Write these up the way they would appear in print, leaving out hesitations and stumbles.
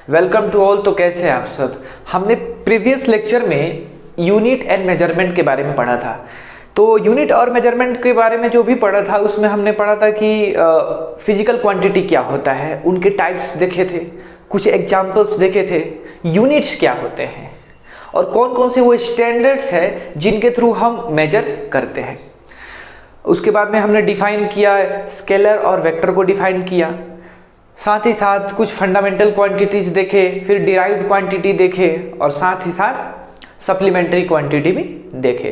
Welcome to all. तो कैसे हैं आप सब। हमने प्रीवियस लेक्चर में यूनिट एंड मेजरमेंट के बारे में पढ़ा था। तो यूनिट और मेजरमेंट के बारे में जो भी पढ़ा था उसमें हमने पढ़ा था कि फिजिकल क्वांटिटी क्या होता है, उनके टाइप्स देखे थे, कुछ एग्जाम्पल्स देखे थे, यूनिट्स क्या होते हैं और कौन कौन से वो स्टैंडर्ड्स है जिनके थ्रू हम मेजर करते हैं। उसके बाद में हमने डिफाइन किया, स्केलर और वेक्टर को डिफाइन किया, साथ ही साथ कुछ फंडामेंटल क्वांटिटीज देखे, फिर डिराइव्ड क्वांटिटी देखे और साथ ही साथ सप्लीमेंट्री क्वांटिटी भी देखे।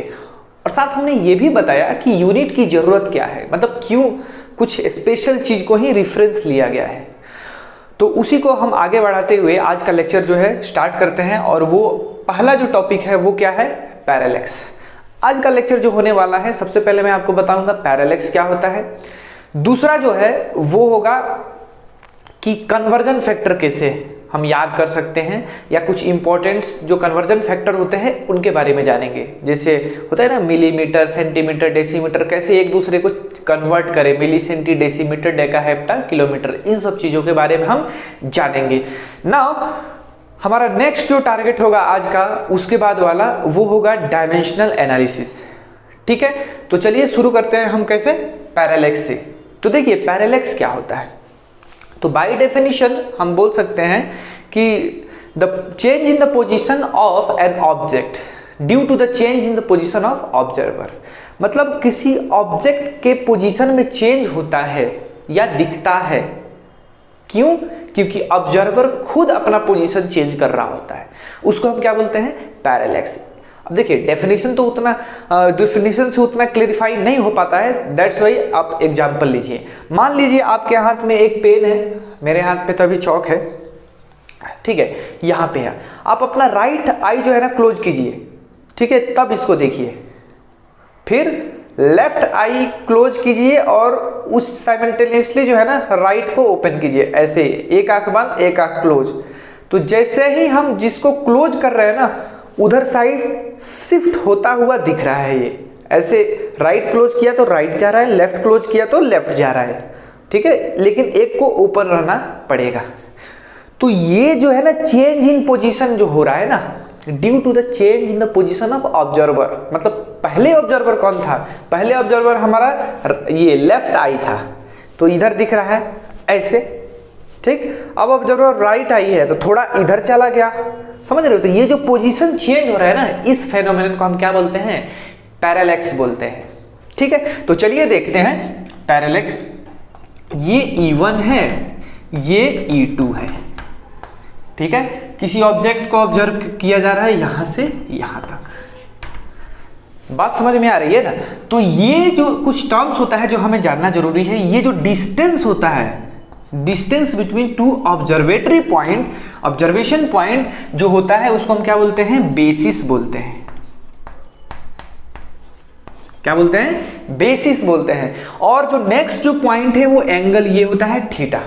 और साथ हमने ये भी बताया कि यूनिट की ज़रूरत क्या है, मतलब क्यों कुछ स्पेशल चीज़ को ही रेफरेंस लिया गया है। तो उसी को हम आगे बढ़ाते हुए आज का लेक्चर जो है स्टार्ट करते हैं। और वो पहला जो टॉपिक है वो क्या है, पैरेलैक्स। आज का लेक्चर जो होने वाला है, सबसे पहले मैं आपको बताऊंगा पैरेलैक्स क्या होता है। दूसरा जो है वो होगा कि कन्वर्जन फैक्टर कैसे हम याद कर सकते हैं, या कुछ इंपॉर्टेंट्स जो कन्वर्जन फैक्टर होते हैं उनके बारे में जानेंगे। जैसे होता है ना मिलीमीटर, सेंटीमीटर, डेसीमीटर, कैसे एक दूसरे को कन्वर्ट करें, milli, centi, decimetre, deca, hepta, kilometre, इन सब चीज़ों के बारे में हम जानेंगे। नाउ हमारा नेक्स्ट जो टारगेट होगा आज का, उसके बाद वाला, वो होगा डायमेंशनल एनालिसिस। ठीक है, तो चलिए शुरू करते हैं हम कैसे, पैरेलैक्स से। तो देखिए पैरेलैक्स क्या होता है। तो बाय डेफिनेशन हम बोल सकते हैं कि the change in the position of an object due to the change in the position of observer. मतलब किसी ऑब्जेक्ट के पोजीशन में चेंज होता है या दिखता है। क्यों? क्योंकि ऑब्जर्वर खुद अपना पोजीशन चेंज कर रहा होता है, उसको हम क्या बोलते हैं, पैरेलैक्स। अब देखिए डेफिनेशन से उतना क्लेरिफाई नहीं हो पाता है, दैट्स वाई आप एग्जांपल लीजिए। मान लीजिए आपके हाथ में एक पेन है, मेरे हाथ पे तो अभी चौक है, ठीक है, यहाँ पे है। आप अपना राइट आई जो है ना क्लोज कीजिए, ठीक है, तब इसको देखिए। फिर लेफ्ट आई क्लोज कीजिए और उस साइमल्टेनियसली जो है ना राइट को ओपन कीजिए, ऐसे एक आंख बंद एक आंख क्लोज। तो जैसे ही हम जिसको क्लोज कर रहे हैं ना, उधर साइड शिफ्ट होता हुआ दिख रहा है। ये ऐसे राइट क्लोज किया तो राइट जा रहा है, लेफ्ट क्लोज किया तो लेफ्ट जा रहा है, ठीक है, लेकिन एक को ओपन रहना पड़ेगा। तो ये जो है ना चेंज इन पोजीशन जो हो रहा है ना, due to the change in the position of observer. मतलब पहले ऑब्जर्वर कौन था, पहले ऑब्जर्वर हमारा ये लेफ्ट आई था, तो इधर दिख रहा है ऐसे, ठीक। अब ऑब्जर्वर राइट आई है तो थोड़ा इधर चला गया, समझ रहे हो। तो ये जो पोजीशन चेंज हो रहा है ना, इस फेनोमेनन को हम क्या बोलते हैं, पैरेलैक्स बोलते हैं। ठीक है, तो चलिए देखते हैं पैरेलैक्स। ये E1 है, ये E2 है, ठीक है। किसी ऑब्जेक्ट को ऑब्जर्व किया जा रहा है यहां से यहां तक। बात समझ में आ रही है ना। तो ये जो कुछ टर्म्स होता है जो हमें जानना जरूरी है। ये जो डिस्टेंस होता है, distance between two observatory point, observation point जो होता है उसको हम क्या बोलते हैं, बेसिस बोलते हैं। क्या बोलते हैं, बेसिस बोलते हैं। और जो नेक्स्ट जो पॉइंट है वो एंगल, ये होता है थीटा।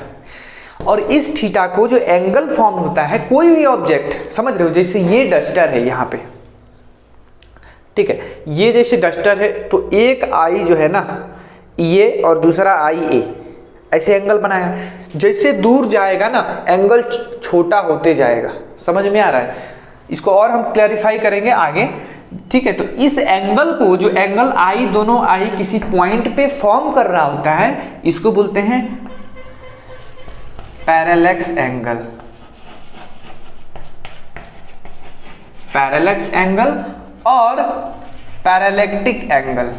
और इस थीटा को जो एंगल फॉर्म होता है, कोई भी ऑब्जेक्ट, समझ रहे हो, जैसे ये डस्टर है यहाँ पे, ठीक है, ये जैसे डस्टर है, तो एक आई जो है ना ये और दूसरा आई ए, ऐसे एंगल बनाया। जैसे दूर जाएगा ना एंगल छोटा होते जाएगा, समझ में आ रहा है। इसको और हम क्लैरिफाई करेंगे आगे, ठीक है। तो इस एंगल को, जो एंगल आई, दोनों आई किसी पॉइंट पे फॉर्म कर रहा होता है, इसको बोलते हैं पैरेलैक्स एंगल। पैरेलैक्स एंगल और पैरेलैक्टिक एंगल।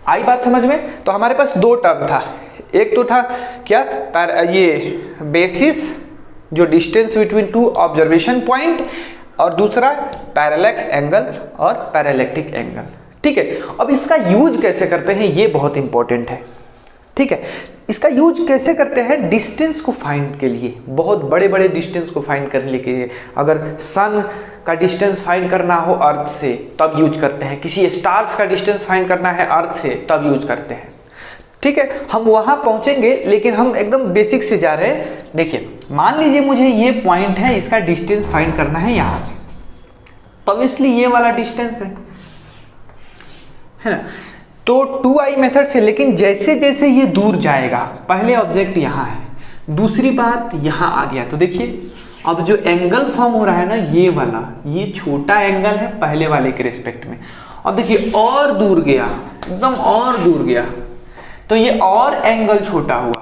आई बात समझ में। तो हमारे पास दो टर्म था, एक तो था क्या, ये बेसिस, जो distance between two observation point, और दूसरा पैरेलैक्स एंगल और पैरेलैक्टिक एंगल, ठीक है। अब इसका यूज कैसे करते हैं ये बहुत इंपॉर्टेंट है, ठीक है। इसका यूज कैसे करते हैं, डिस्टेंस को फाइंड के लिए, बहुत बड़े बड़े डिस्टेंस को फाइंड करने के लिए। अगर सन का डिस्टेंस फाइंड करना हो अर्थ से तब यूज करते हैं, किसी स्टार्स का डिस्टेंस फाइंड करना है अर्थ से तब यूज करते हैं, ठीक है। हम वहां पहुंचेंगे, लेकिन हम एकदम बेसिक से जा रहे हैं। देखिए मान लीजिए मुझे ये पॉइंट है, इसका डिस्टेंस फाइंड करना है यहां से, तो ऑब्वियसली ये वाला डिस्टेंस है ना। तो 2i मेथड से, लेकिन जैसे जैसे ये दूर जाएगा, पहले ऑब्जेक्ट यहाँ है, दूसरी बात यहाँ आ गया, तो देखिए अब जो एंगल फॉर्म हो रहा है ना, ये वाला, ये छोटा एंगल है पहले वाले के रिस्पेक्ट में। अब देखिए और दूर गया, एकदम और दूर गया, तो ये और एंगल छोटा हुआ।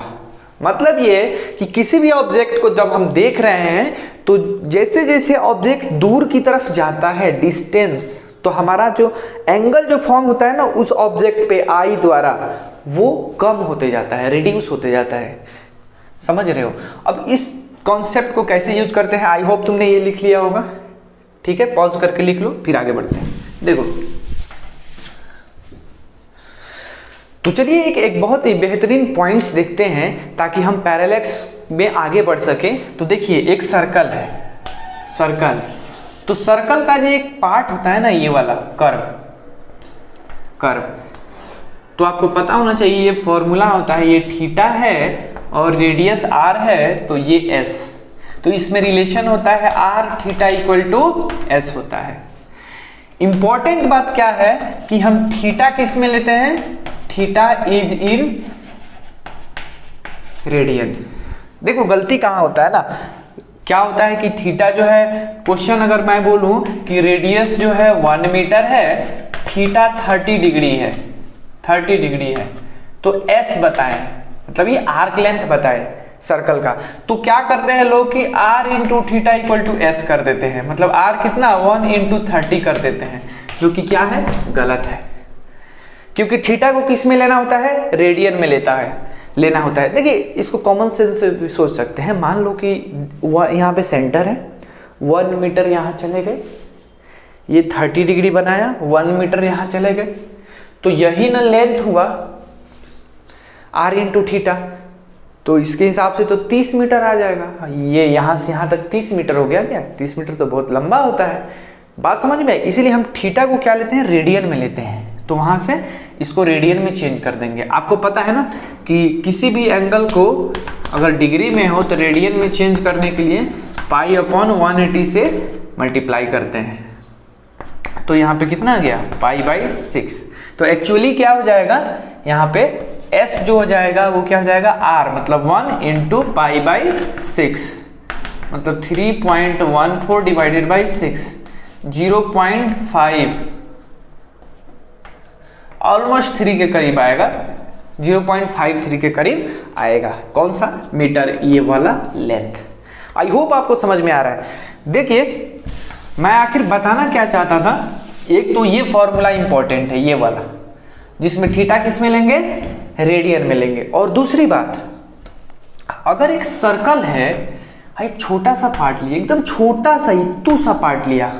मतलब ये कि किसी भी ऑब्जेक्ट को जब हम देख रहे हैं तो जैसे जैसे ऑब्जेक्ट दूर की तरफ जाता है, डिस्टेंस, तो हमारा जो एंगल जो फॉर्म होता है ना उस ऑब्जेक्ट पे आई द्वारा, वो कम होते जाता है, रिड्यूस होते जाता है। समझ रहे हो? अब इस कॉन्सेप्ट को कैसे यूज करते हैं, आई होप तुमने ये लिख लिया होगा। ठीक है, पॉज करके लिख लो, फिर आगे बढ़ते हैं। देखो तो चलिए एक बहुत ही बेहतरीन पॉइंट्स देखते हैं ताकि हम पैरेलैक्स में आगे बढ़ सके। तो देखिए एक सर्कल है, सर्कल, तो सर्कल का जो एक पार्ट होता है ना, ये वाला कर्व, कर्व, तो आपको पता होना चाहिए ये फॉर्मूला होता है, ये थीटा है और रेडियस r है, तो ये s, तो इसमें रिलेशन होता है r theta equal to s होता है। इंपॉर्टेंट बात क्या है कि हम थीटा किस में लेते हैं, थीटा इज इन रेडियन। देखो गलती कहाँ होता है ना, क्या होता है कि थीटा जो है, क्वेश्चन अगर मैं बोलूं कि रेडियस जो है 1 मीटर है, थीटा 30 डिग्री है, 30 डिग्री है, तो s बताएं, मतलब ये आर्क लेंथ बताएं सर्कल का, तो क्या करते हैं लोग कि r into theta equal to s कर देते हैं, मतलब r कितना 1 इंटू 30 कर देते हैं, जो कि क्या है, गलत है, क्योंकि थीटा को किस में लेना होता है, रेडियन में लेना होता है। देखिए इसको कॉमन सेंस से भी सोच सकते हैं। मान लो कि यहाँ पे सेंटर है, 1 मीटर यहाँ चले गए, ये 30 डिग्री बनाया, 1 मीटर यहाँ चले गए, तो यही ना लेंथ हुआ r इंटू थीटा, तो इसके हिसाब से तो 30 मीटर आ जाएगा। ये यहाँ से यहाँ तक 30 मीटर हो गया क्या, 30 मीटर तो बहुत लंबा होता है, बात समझ में आई। इसीलिए हम थीटा को क्या लेते हैं, रेडियन में लेते हैं, तो वहाँ से इसको रेडियन में चेंज कर देंगे। आपको पता है ना कि किसी भी एंगल को अगर डिग्री में हो तो रेडियन में चेंज करने के लिए पाई अपॉन 180 से मल्टीप्लाई करते हैं, तो यहाँ पे कितना आ गया, पाई बाई 6। तो एक्चुअली क्या हो जाएगा, यहाँ पे s जो हो जाएगा वो क्या हो जाएगा, r, मतलब 1 इंटू पाई बाई 6, मतलब 3.14 डिवाइडेड बाई 6, 0.5, ऑलमोस्ट 3 के करीब आएगा, 0.53 के करीब आएगा। कौन सा मीटर, ये वाला लेंथ। आई होप आपको समझ में आ रहा है। देखिए मैं आखिर बताना क्या चाहता था, एक तो ये फॉर्मूला इंपॉर्टेंट है, ये वाला, जिसमें थीटा किस में लेंगे, रेडियन में लेंगे। और दूसरी बात, अगर एक सर्कल है, एक छोटा सा पार्ट लिया, एकदम छोटा सा इतू सा पार्ट लिया,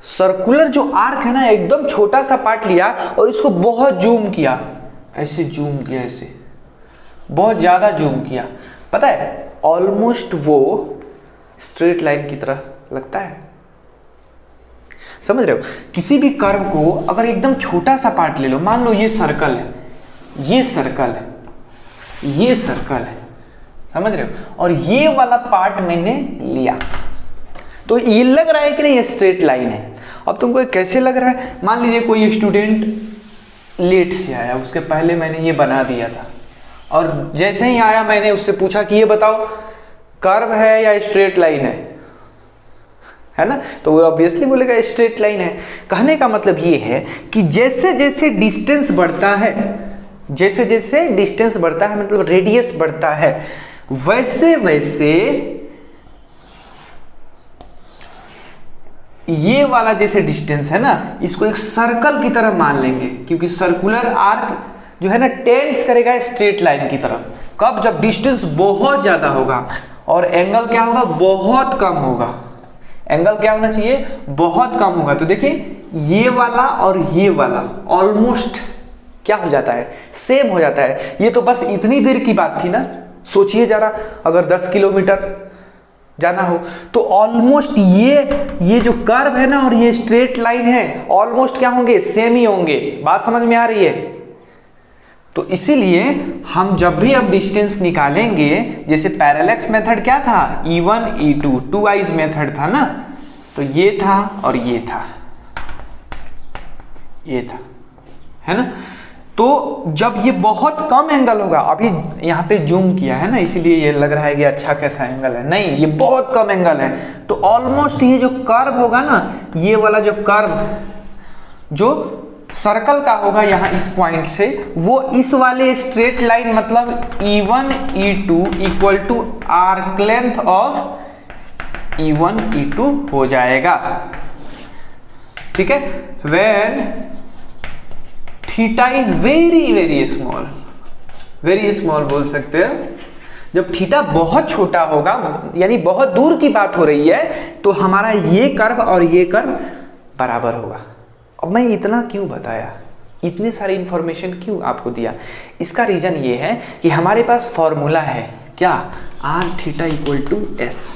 सर्कुलर जो आर्क है ना, एकदम छोटा सा पार्ट लिया और इसको बहुत जूम किया, ऐसे जूम किया, ऐसे बहुत ज्यादा जूम किया, पता है ऑलमोस्ट वो स्ट्रेट लाइन की तरह लगता है। समझ रहे हो? किसी भी कर्व को अगर एकदम छोटा सा पार्ट ले लो, मान लो ये सर्कल है, ये सर्कल है, ये सर्कल है, समझ रहे हो, और ये वाला पार्ट मैंने लिया, तो ये लग रहा है कि नहीं ये स्ट्रेट लाइन है। अब तुमको कैसे लग रहा है, मान लीजिए कोई स्टूडेंट लेट से आया, उसके पहले मैंने ये बना दिया था, और जैसे ही आया मैंने उससे पूछा कि ये बताओ कर्व है या स्ट्रेट लाइन है ना, तो वो ऑब्वियसली बोलेगा स्ट्रेट लाइन है। कहने का मतलब ये है कि जैसे जैसे डिस्टेंस बढ़ता है, जैसे जैसे डिस्टेंस बढ़ता है, मतलब रेडियस बढ़ता है, वैसे वैसे ये वाला जैसे डिस्टेंस है ना, इसको एक सर्कल की तरह मान लेंगे, क्योंकि सर्कुलर आर्क जो है ना टेंड्स करेगा स्ट्रेट लाइन की तरफ। कब, जब डिस्टेंस बहुत ज्यादा होगा और एंगल क्या होगा, बहुत कम होगा। एंगल क्या होना चाहिए, बहुत कम होगा। तो देखिए ये वाला और ये वाला ऑलमोस्ट क्या हो जाता है, सेम हो जाता है। ये तो बस इतनी देर की बात थी ना, सोचिए जरा, अगर 10 किलोमीटर जाना हो तो ऑलमोस्ट ये जो कर्व है ना और ये स्ट्रेट लाइन है, ऑलमोस्ट क्या होंगे, सेम ही होंगे। बात समझ में आ रही है? तो इसीलिए हम जब भी अब डिस्टेंस निकालेंगे, जैसे पैरेलैक्स मेथड क्या था, E1 E2 to eyes method था ना, तो ये था और ये था, ये था, है ना। तो जब ये बहुत कम एंगल होगा, अभी यहाँ पे जूम किया है ना, इसीलिए ये लग रहा है कि अच्छा कैसा एंगल है, नहीं ये बहुत कम एंगल है। तो ऑलमोस्ट ये जो कर्व होगा ना, ये वाला जो कर्व जो सर्कल का होगा यहाँ इस पॉइंट से, वो इस वाले स्ट्रेट लाइन मतलब E1 E2 equal to arc length of E1 E2 हो जाएगा, ठीक है। When theta is very very small, very small बोल सकते हैं, जब थीटा बहुत छोटा होगा यानी बहुत दूर की बात हो रही है, तो हमारा ये कर्व और ये कर्व बराबर होगा। अब मैं इतना क्यों बताया, इतने सारे इंफॉर्मेशन क्यों आपको दिया, इसका रीजन ये है कि हमारे पास फॉर्मूला है क्या, R theta equal to S.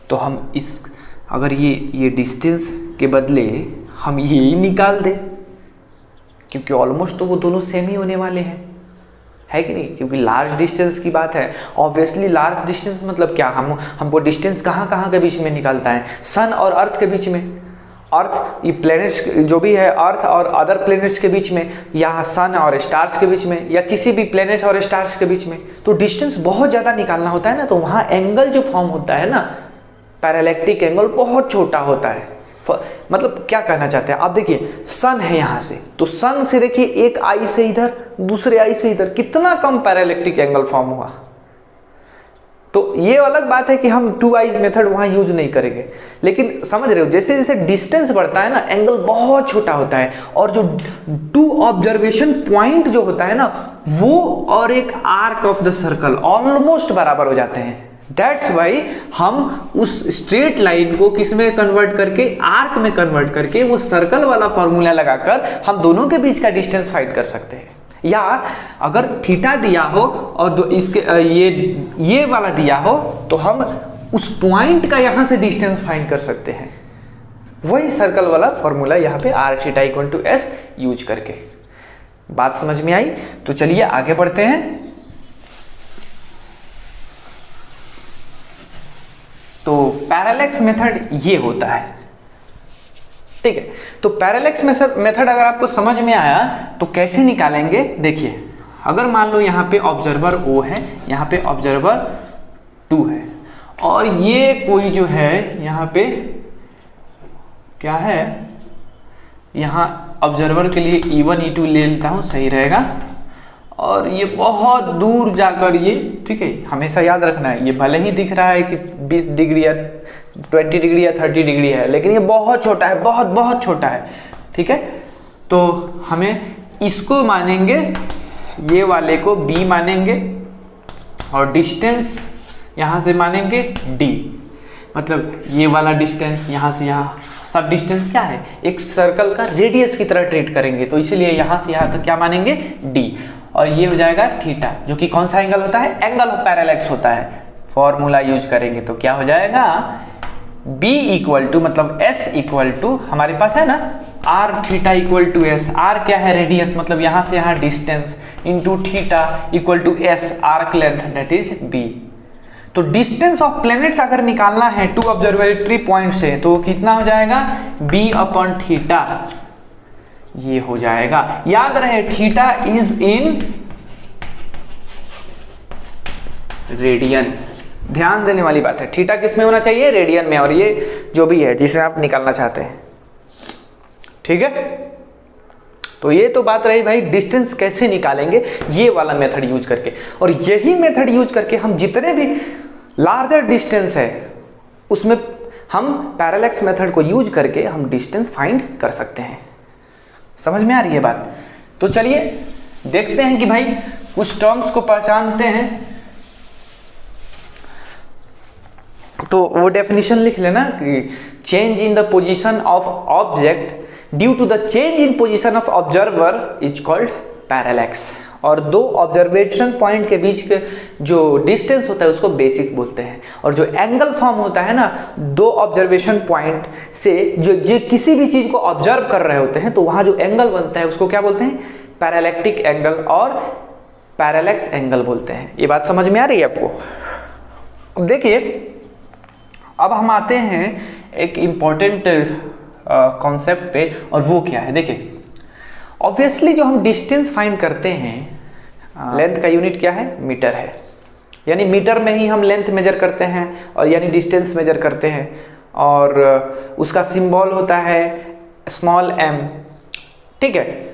तो हम इस अगर ये डिस्टेंस के बदले हम ये ही निकाल दें, क्योंकि ऑलमोस्ट तो वो दोनों सेम ही होने वाले हैं, है कि नहीं, क्योंकि लार्ज डिस्टेंस की बात है। ऑब्वियसली लार्ज डिस्टेंस मतलब क्या, हमको डिस्टेंस कहाँ के बीच में निकालता है, सन और अर्थ के बीच में। अर्थ ये प्लैनेट्स जो भी है, अर्थ और अदर प्लैनेट्स के बीच में, या सन और स्टार्स के बीच में, या किसी भी प्लैनेट और स्टार्स के बीच में, तो डिस्टेंस बहुत ज़्यादा निकालना होता है ना। तो वहाँ एंगल जो फॉर्म होता है ना, पैरालैक्टिक एंगल बहुत छोटा होता है। मतलब क्या कहना चाहते हैं आप, देखिए सन है यहाँ से, तो सन से देखिए एक आई से इधर, दूसरे आई से इधर, कितना कम पैरालैक्टिक एंगल फॉर्म हुआ। तो ये अलग बात है कि हम 2 आइज मेथड वहाँ यूज नहीं करेंगे, लेकिन समझ रहे हो जैसे जैसे डिस्टेंस बढ़ता है ना, एंगल बहुत छोटा होता है, और जो 2 ऑब्जर्वेशन पॉइंट जो होता है ना, वो और एक arc of the circle almost बराबर हो जाते हैं। दैट्स वाई हम उस स्ट्रेट लाइन को किस में कन्वर्ट करके, आर्क में कन्वर्ट करके, वो सर्कल वाला फॉर्मूला लगाकर हम दोनों के बीच का डिस्टेंस फाइंड कर सकते हैं। या अगर थीटा दिया हो और इसके ये वाला दिया हो, तो हम उस पॉइंट का यहाँ से डिस्टेंस फाइंड कर सकते हैं, वही सर्कल वाला फॉर्मूला यहाँ पे R theta equal to S use करके। बात समझ में आई? तो चलिए आगे बढ़ते हैं। तो पैरेलैक्स मेथड ये होता है, ठीक है। तो पैरेलैक्स मेथड अगर आपको समझ में आया तो कैसे निकालेंगे, देखिए अगर मान लो यहाँ पे ऑब्जर्वर O है, यहाँ पे ऑब्जर्वर 2 है, और ये कोई जो है यहाँ पे क्या है, यहाँ ऑब्जर्वर के लिए E1 E2 ले लेता हूँ, सही रहेगा। और ये बहुत दूर जाकर ये, ठीक है, हमेशा याद रखना है, ये भले ही दिख रहा है कि 20 डिग्री या 20 डिग्री या 30 डिग्री है, लेकिन ये बहुत छोटा है, बहुत बहुत छोटा है, ठीक है। तो हमें इसको मानेंगे, ये वाले को B मानेंगे, और डिस्टेंस यहाँ से मानेंगे D। मतलब ये वाला डिस्टेंस यहाँ से यहाँ, सब डिस्टेंस क्या है, एक सर्कल का रेडियस की तरह ट्रीट करेंगे, तो इसीलिए यहाँ से यहाँ तक क्या मानेंगे, D। और ये हो जाएगा थीटा, जो कि कौन सा एंगल होता है, एंगल ऑफ पैरेलैक्स होता है। फॉर्मूला यूज करेंगे तो क्या हो जाएगा, B इक्वल टू मतलब S इक्वल टू, हमारे पास है ना R theta equal to S, R क्या है, रेडियस, मतलब यहाँ से यहाँ distance, into theta equal to S, arc length, that is B। तो डिस्टेंस ऑफ प्लैनेट्स अगर निकालना है 2 ऑब्जर्वेटरी पॉइंट से, तो कितना हो जाएगा, B अपॉन थीटा, ये हो जाएगा। याद रहे थीटा इज इन रेडियन, ध्यान देने वाली बात है, थीटा किस में होना चाहिए, रेडियन में, और ये जो भी है जिसे आप निकालना चाहते हैं, ठीक है। तो ये तो बात रही भाई डिस्टेंस कैसे निकालेंगे, ये वाला मेथड यूज करके, और यही मेथड यूज करके हम जितने भी लार्जर डिस्टेंस है उसमें हम पैरेलैक्स मेथड को यूज करके हम डिस्टेंस फाइंड कर सकते हैं। समझ में आ रही है बात? तो चलिए देखते हैं कि भाई कुछ टर्म्स को पहचानते हैं। तो वो डेफिनेशन लिख लेना कि change in the position of object due to the change in position of observer is called parallax. और 2 ऑब्जर्वेशन पॉइंट के बीच के जो डिस्टेंस होता है उसको बेसिक बोलते हैं, और जो एंगल फॉर्म होता है ना 2 ऑब्जर्वेशन पॉइंट से जो किसी भी चीज को ऑब्जर्व कर रहे होते हैं, तो वहां जो एंगल बनता है उसको क्या बोलते हैं, पैरेलैक्टिक एंगल और पैरेलैक्स एंगल बोलते हैं। ये बात समझ में आ रही है आपको? अब देखिए, अब हम आते हैं एक इम्पॉर्टेंट कॉन्सेप्ट पे, और वो क्या है, देखिए ऑब्वियसली जो हम डिस्टेंस फाइंड करते हैं, लेंथ का यूनिट क्या है, मीटर है, यानी मीटर में ही हम लेंथ मेजर करते हैं और यानी डिस्टेंस मेजर करते हैं, और उसका सिंबल होता है स्मॉल m, ठीक है।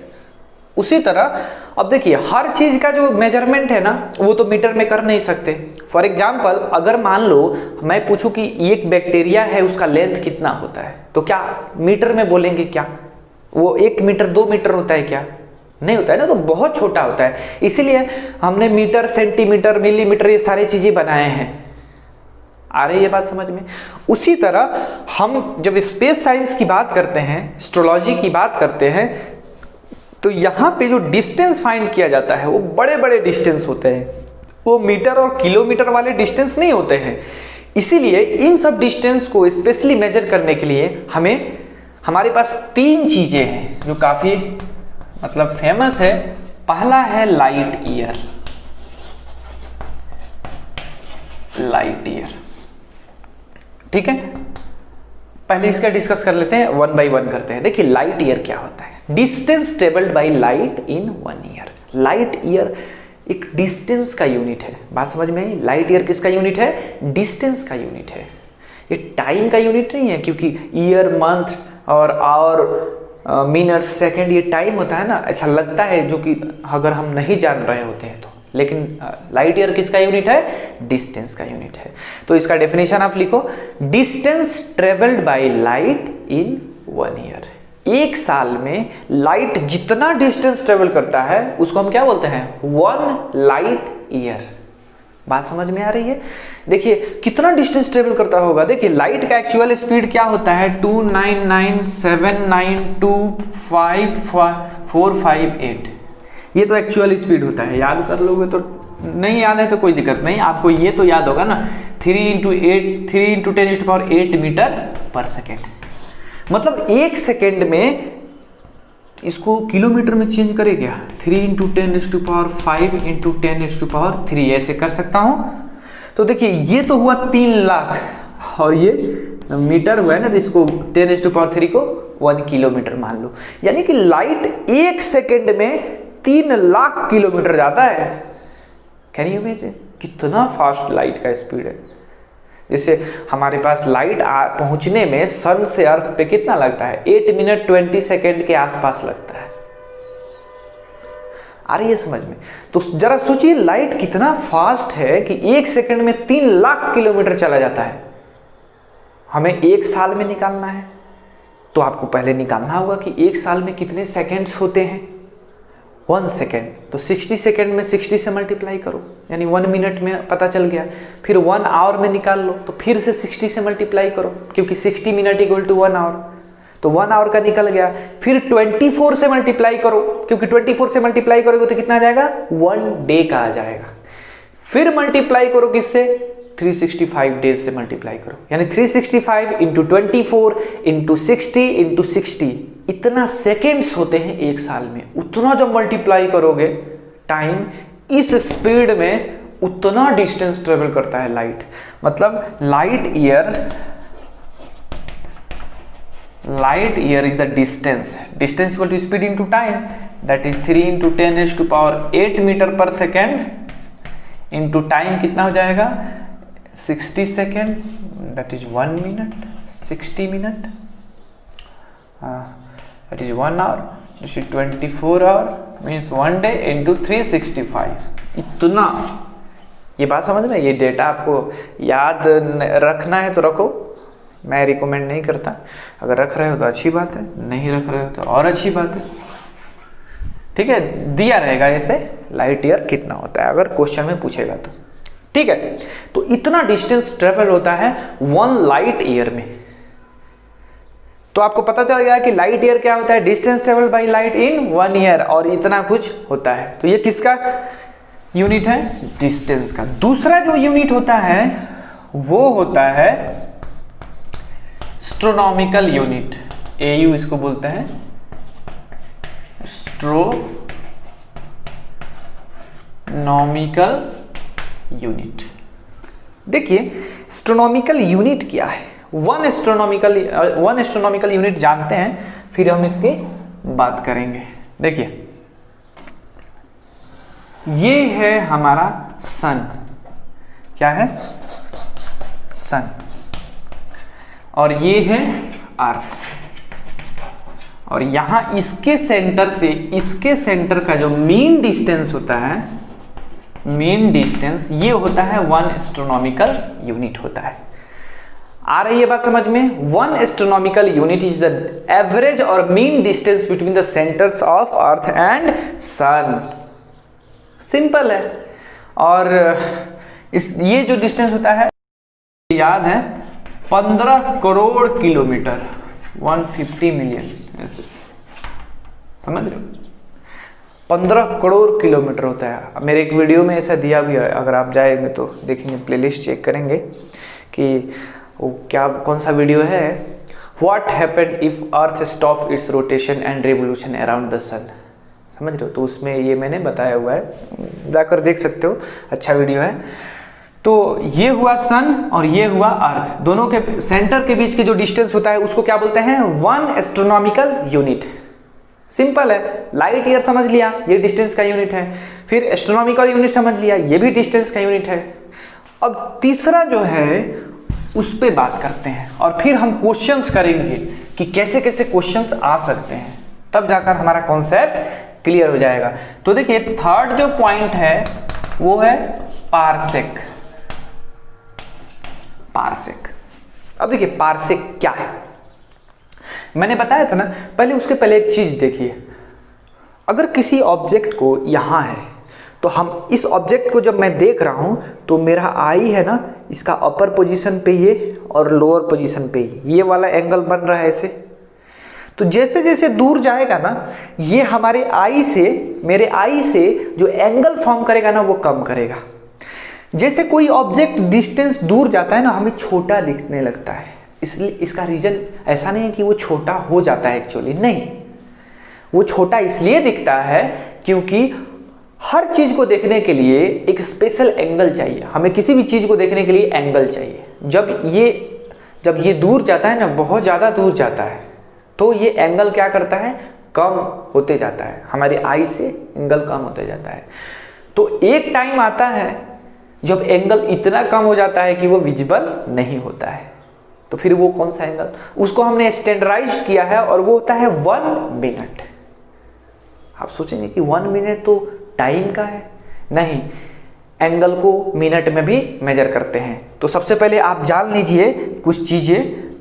उसी तरह अब देखिए हर चीज का जो मेजरमेंट है ना वो तो मीटर में कर नहीं सकते। फॉर एग्जाम्पल अगर मान लो मैं पूछूं कि एक बैक्टीरिया है उसका लेंथ कितना होता है, तो क्या मीटर में बोलेंगे क्या? वो 1 मीटर 2 मीटर होता है क्या? नहीं होता है ना, तो बहुत छोटा होता है। इसीलिए हमने मीटर, सेंटीमीटर, मिलीमीटर ये सारी चीजें बनाए हैं। आ रही है बात समझ में? उसी तरह हम जब स्पेस साइंस की बात करते हैं, एस्ट्रोलॉजी की बात करते हैं, तो यहाँ पे जो डिस्टेंस फाइंड किया जाता है वो बड़े बड़े डिस्टेंस होते हैं, वो मीटर और किलोमीटर वाले डिस्टेंस नहीं होते हैं। इसीलिए इन सब डिस्टेंस को स्पेशली मेजर करने के लिए हमारे पास 3 चीजें हैं जो काफी मतलब फेमस है। पहला है लाइट ईयर। लाइट ईयर, ठीक है, पहले इसका डिस्कस कर लेते हैं, 1 बाय 1 करते हैं। देखिए लाइट ईयर क्या होता है, distance travelled by light in 1 year. Light year एक डिस्टेंस का यूनिट है, बात समझ में आई? लाइट ईयर किसका यूनिट है? डिस्टेंस का यूनिट है। ये टाइम का यूनिट नहीं है, क्योंकि ईयर, मंथ और आवर, मिनट, सेकंड ये टाइम होता है ना, ऐसा लगता है, जो कि अगर हम नहीं जान रहे होते हैं तो। लेकिन लाइट ईयर किसका यूनिट है? डिस्टेंस का यूनिट है। तो इसका डेफिनेशन आप लिखो, distance travelled by light in 1 year. एक साल में लाइट जितना डिस्टेंस ट्रेवल करता है उसको हम क्या बोलते हैं? 1 लाइट ईयर। बात समझ में आ रही है? देखिए कितना डिस्टेंस ट्रेवल करता होगा। देखिए लाइट का एक्चुअल स्पीड क्या होता है? 29979254548। ये तो एक्चुअल स्पीड होता है, याद कर लोगे तो, नहीं याद है तो कोई दिक्कत नहीं, आपको ये तो याद होगा ना, 3 × 10⁸ मीटर पर सेकेंड। मतलब 1 सेकेंड में इसको किलोमीटर में चेंज करे क्या? 3 × 10⁵ × 10⁻3 ऐसे कर सकता हूं। तो देखिए ये तो हुआ 3 लाख, और ये मीटर हुआ है ना, तो इसको 10⁻3 को 1 किलोमीटर मान लो। यानी कि लाइट 1 सेकेंड में 3 लाख किलोमीटर जाता है। कैन यू इमेजिन कितना फास्ट लाइट का स्पीड है? जैसे हमारे पास लाइट पहुंचने में सन से अर्थ पे कितना लगता है? 8 मिनट 20 सेकेंड के आसपास लगता है। आ रही है समझ में? तो जरा सोचिए लाइट कितना फास्ट है कि 1 सेकेंड में 3 लाख किलोमीटर चला जाता है। हमें 1 साल में निकालना है, तो आपको पहले निकालना होगा कि 1 साल में कितने सेकेंड्स होते हैं। 1 सेकेंड, तो 60 सेकेंड में 60 से मल्टीप्लाई करो, यानी 1 मिनट में पता चल गया। फिर 1 आवर में निकाल लो, तो फिर से 60 से मल्टीप्लाई करो, क्योंकि 60 मिनट इक्वल टू 1 आवर, तो 1 आवर का निकल गया। फिर 24 से मल्टीप्लाई करो, क्योंकि 24 से मल्टीप्लाई करोगे तो कितना आ जाएगा? 1 डे का आ जाएगा। फिर मल्टीप्लाई करो किससे? 365 डेज से मल्टीप्लाई करो, यानी 365 × 24 × 60 × 60, इतना सेकेंड्स होते हैं 1 साल में। उतना जब मल्टीप्लाई करोगे टाइम, इस स्पीड में उतना डिस्टेंस ट्रेवल करता है लाइट। मतलब light year is the distance equal to speed into time, that is 3 × 10⁸ metre per second into time कितना हो जाएगा? 60 second, that is 1 minute, 60 minute, that is 1 hour, this is 24 hour, means 1 day into 365। इतना, ये बात समझ में? ये data आपको याद रखना है तो रखो, मैं रिकमेंड नहीं करता। अगर रख रहे हो तो अच्छी बात है, नहीं रख रहे हो तो और अच्छी बात है, ठीक है। दिया रहेगा ऐसे लाइट ईयर कितना होता है, अगर क्वेश्चन में पूछेगा तो, ठीक है। तो इतना डिस्टेंस ट्रेवल होता है 1 लाइट ईयर में। तो आपको पता चल गया कि लाइट ईयर क्या होता है? Distance travel by light in 1 year, और इतना कुछ होता है। तो ये किसका यूनिट है? डिस्टेंस का। दूसरा जो यूनिट होता है वो होता है एस्ट्रोनॉमिकल यूनिट, AU इसको बोलते हैं, एस्ट्रोनॉमिकल यूनिट। देखिए एस्ट्रोनॉमिकल यूनिट क्या है? 1 एस्ट्रोनॉमिकल यूनिट जानते हैं, फिर हम इसकी बात करेंगे। देखिए ये है हमारा सन, क्या है, सन, और ये है अर्थ, और यहां इसके सेंटर से इसके सेंटर का जो मीन डिस्टेंस होता है, मीन डिस्टेंस ये होता है 1 एस्ट्रोनॉमिकल यूनिट होता है। आ रही है बात समझ में? 1 astronomical unit is the average और mean distance between the centres of earth and sun. Simple है। और ये जो डिस्टेंस होता है याद है 15 करोड़ किलोमीटर, 150 मिलियन, ऐसे समझ रहे हो, 15 करोड़ किलोमीटर होता है। मेरे एक वीडियो में ऐसा दिया भी है, अगर आप जाएंगे तो देखेंगे, प्लेलिस्ट चेक करेंगे कि वो क्या, कौन सा वीडियो है, what happened if earth stop its rotation and revolution around the sun, समझ रहे हो? तो उसमें ये मैंने बताया हुआ है, जाकर देख सकते हो, अच्छा वीडियो है। तो ये हुआ सन और ये हुआ अर्थ, दोनों के सेंटर के बीच के जो डिस्टेंस होता है उसको क्या बोलते हैं? 1 एस्ट्रोनॉमिकल यूनिट। सिंपल है, लाइट ईयर समझ लिया, ये डिस्टेंस का यूनिट है। फिर एस्ट्रोनॉमिकल यूनिट समझ लिया, ये भी डिस्टेंस का यूनिट है। अब तीसरा जो है उस पर बात करते हैं, और फिर हम क्वेश्चंस करेंगे कि कैसे कैसे क्वेश्चंस आ सकते हैं, तब जाकर हमारा कॉन्सेप्ट क्लियर हो जाएगा। तो देखिए थर्ड जो पॉइंट है वो है पारसेक। पारसेक, अब देखिए पारसेक क्या है, मैंने बताया था ना पहले, उसके पहले एक चीज देखिए, अगर किसी ऑब्जेक्ट को यहां है तो हम इस ऑब्जेक्ट को जब मैं देख रहा हूं तो मेरा आई है ना, इसका अपर पोजीशन पे ये और लोअर पोजीशन पे ये वाला एंगल बन रहा है ऐसे। तो जैसे जैसे दूर जाएगा ना, ये हमारे आई से, मेरे आई से जो एंगल फॉर्म करेगा ना वो कम करेगा। जैसे कोई ऑब्जेक्ट डिस्टेंस दूर जाता है ना, हमें छोटा दिखने लगता है, इसलिए इसका रीजन ऐसा नहीं है कि वो छोटा हो जाता है, एक्चुअली नहीं, वो छोटा इसलिए दिखता है क्योंकि हर चीज को देखने के लिए एक स्पेशल एंगल चाहिए, हमें किसी भी चीज को देखने के लिए एंगल चाहिए। जब ये दूर जाता है ना, बहुत ज्यादा दूर जाता है, तो ये एंगल क्या करता है? कम होते जाता है, हमारी आई से एंगल कम होते जाता है। तो एक टाइम आता है जब एंगल इतना कम हो जाता है कि वो विजिबल नहीं होता है, तो फिर वो कौन सा एंगल, उसको हमने स्टैंडर्डाइज किया है और वो होता है 1 मिनट। आप सोचेंगे कि 1 मिनट तो टाइम का है, नहीं, एंगल को मिनट में भी मेजर करते हैं। तो सबसे पहले आप जान लीजिए कुछ चीजें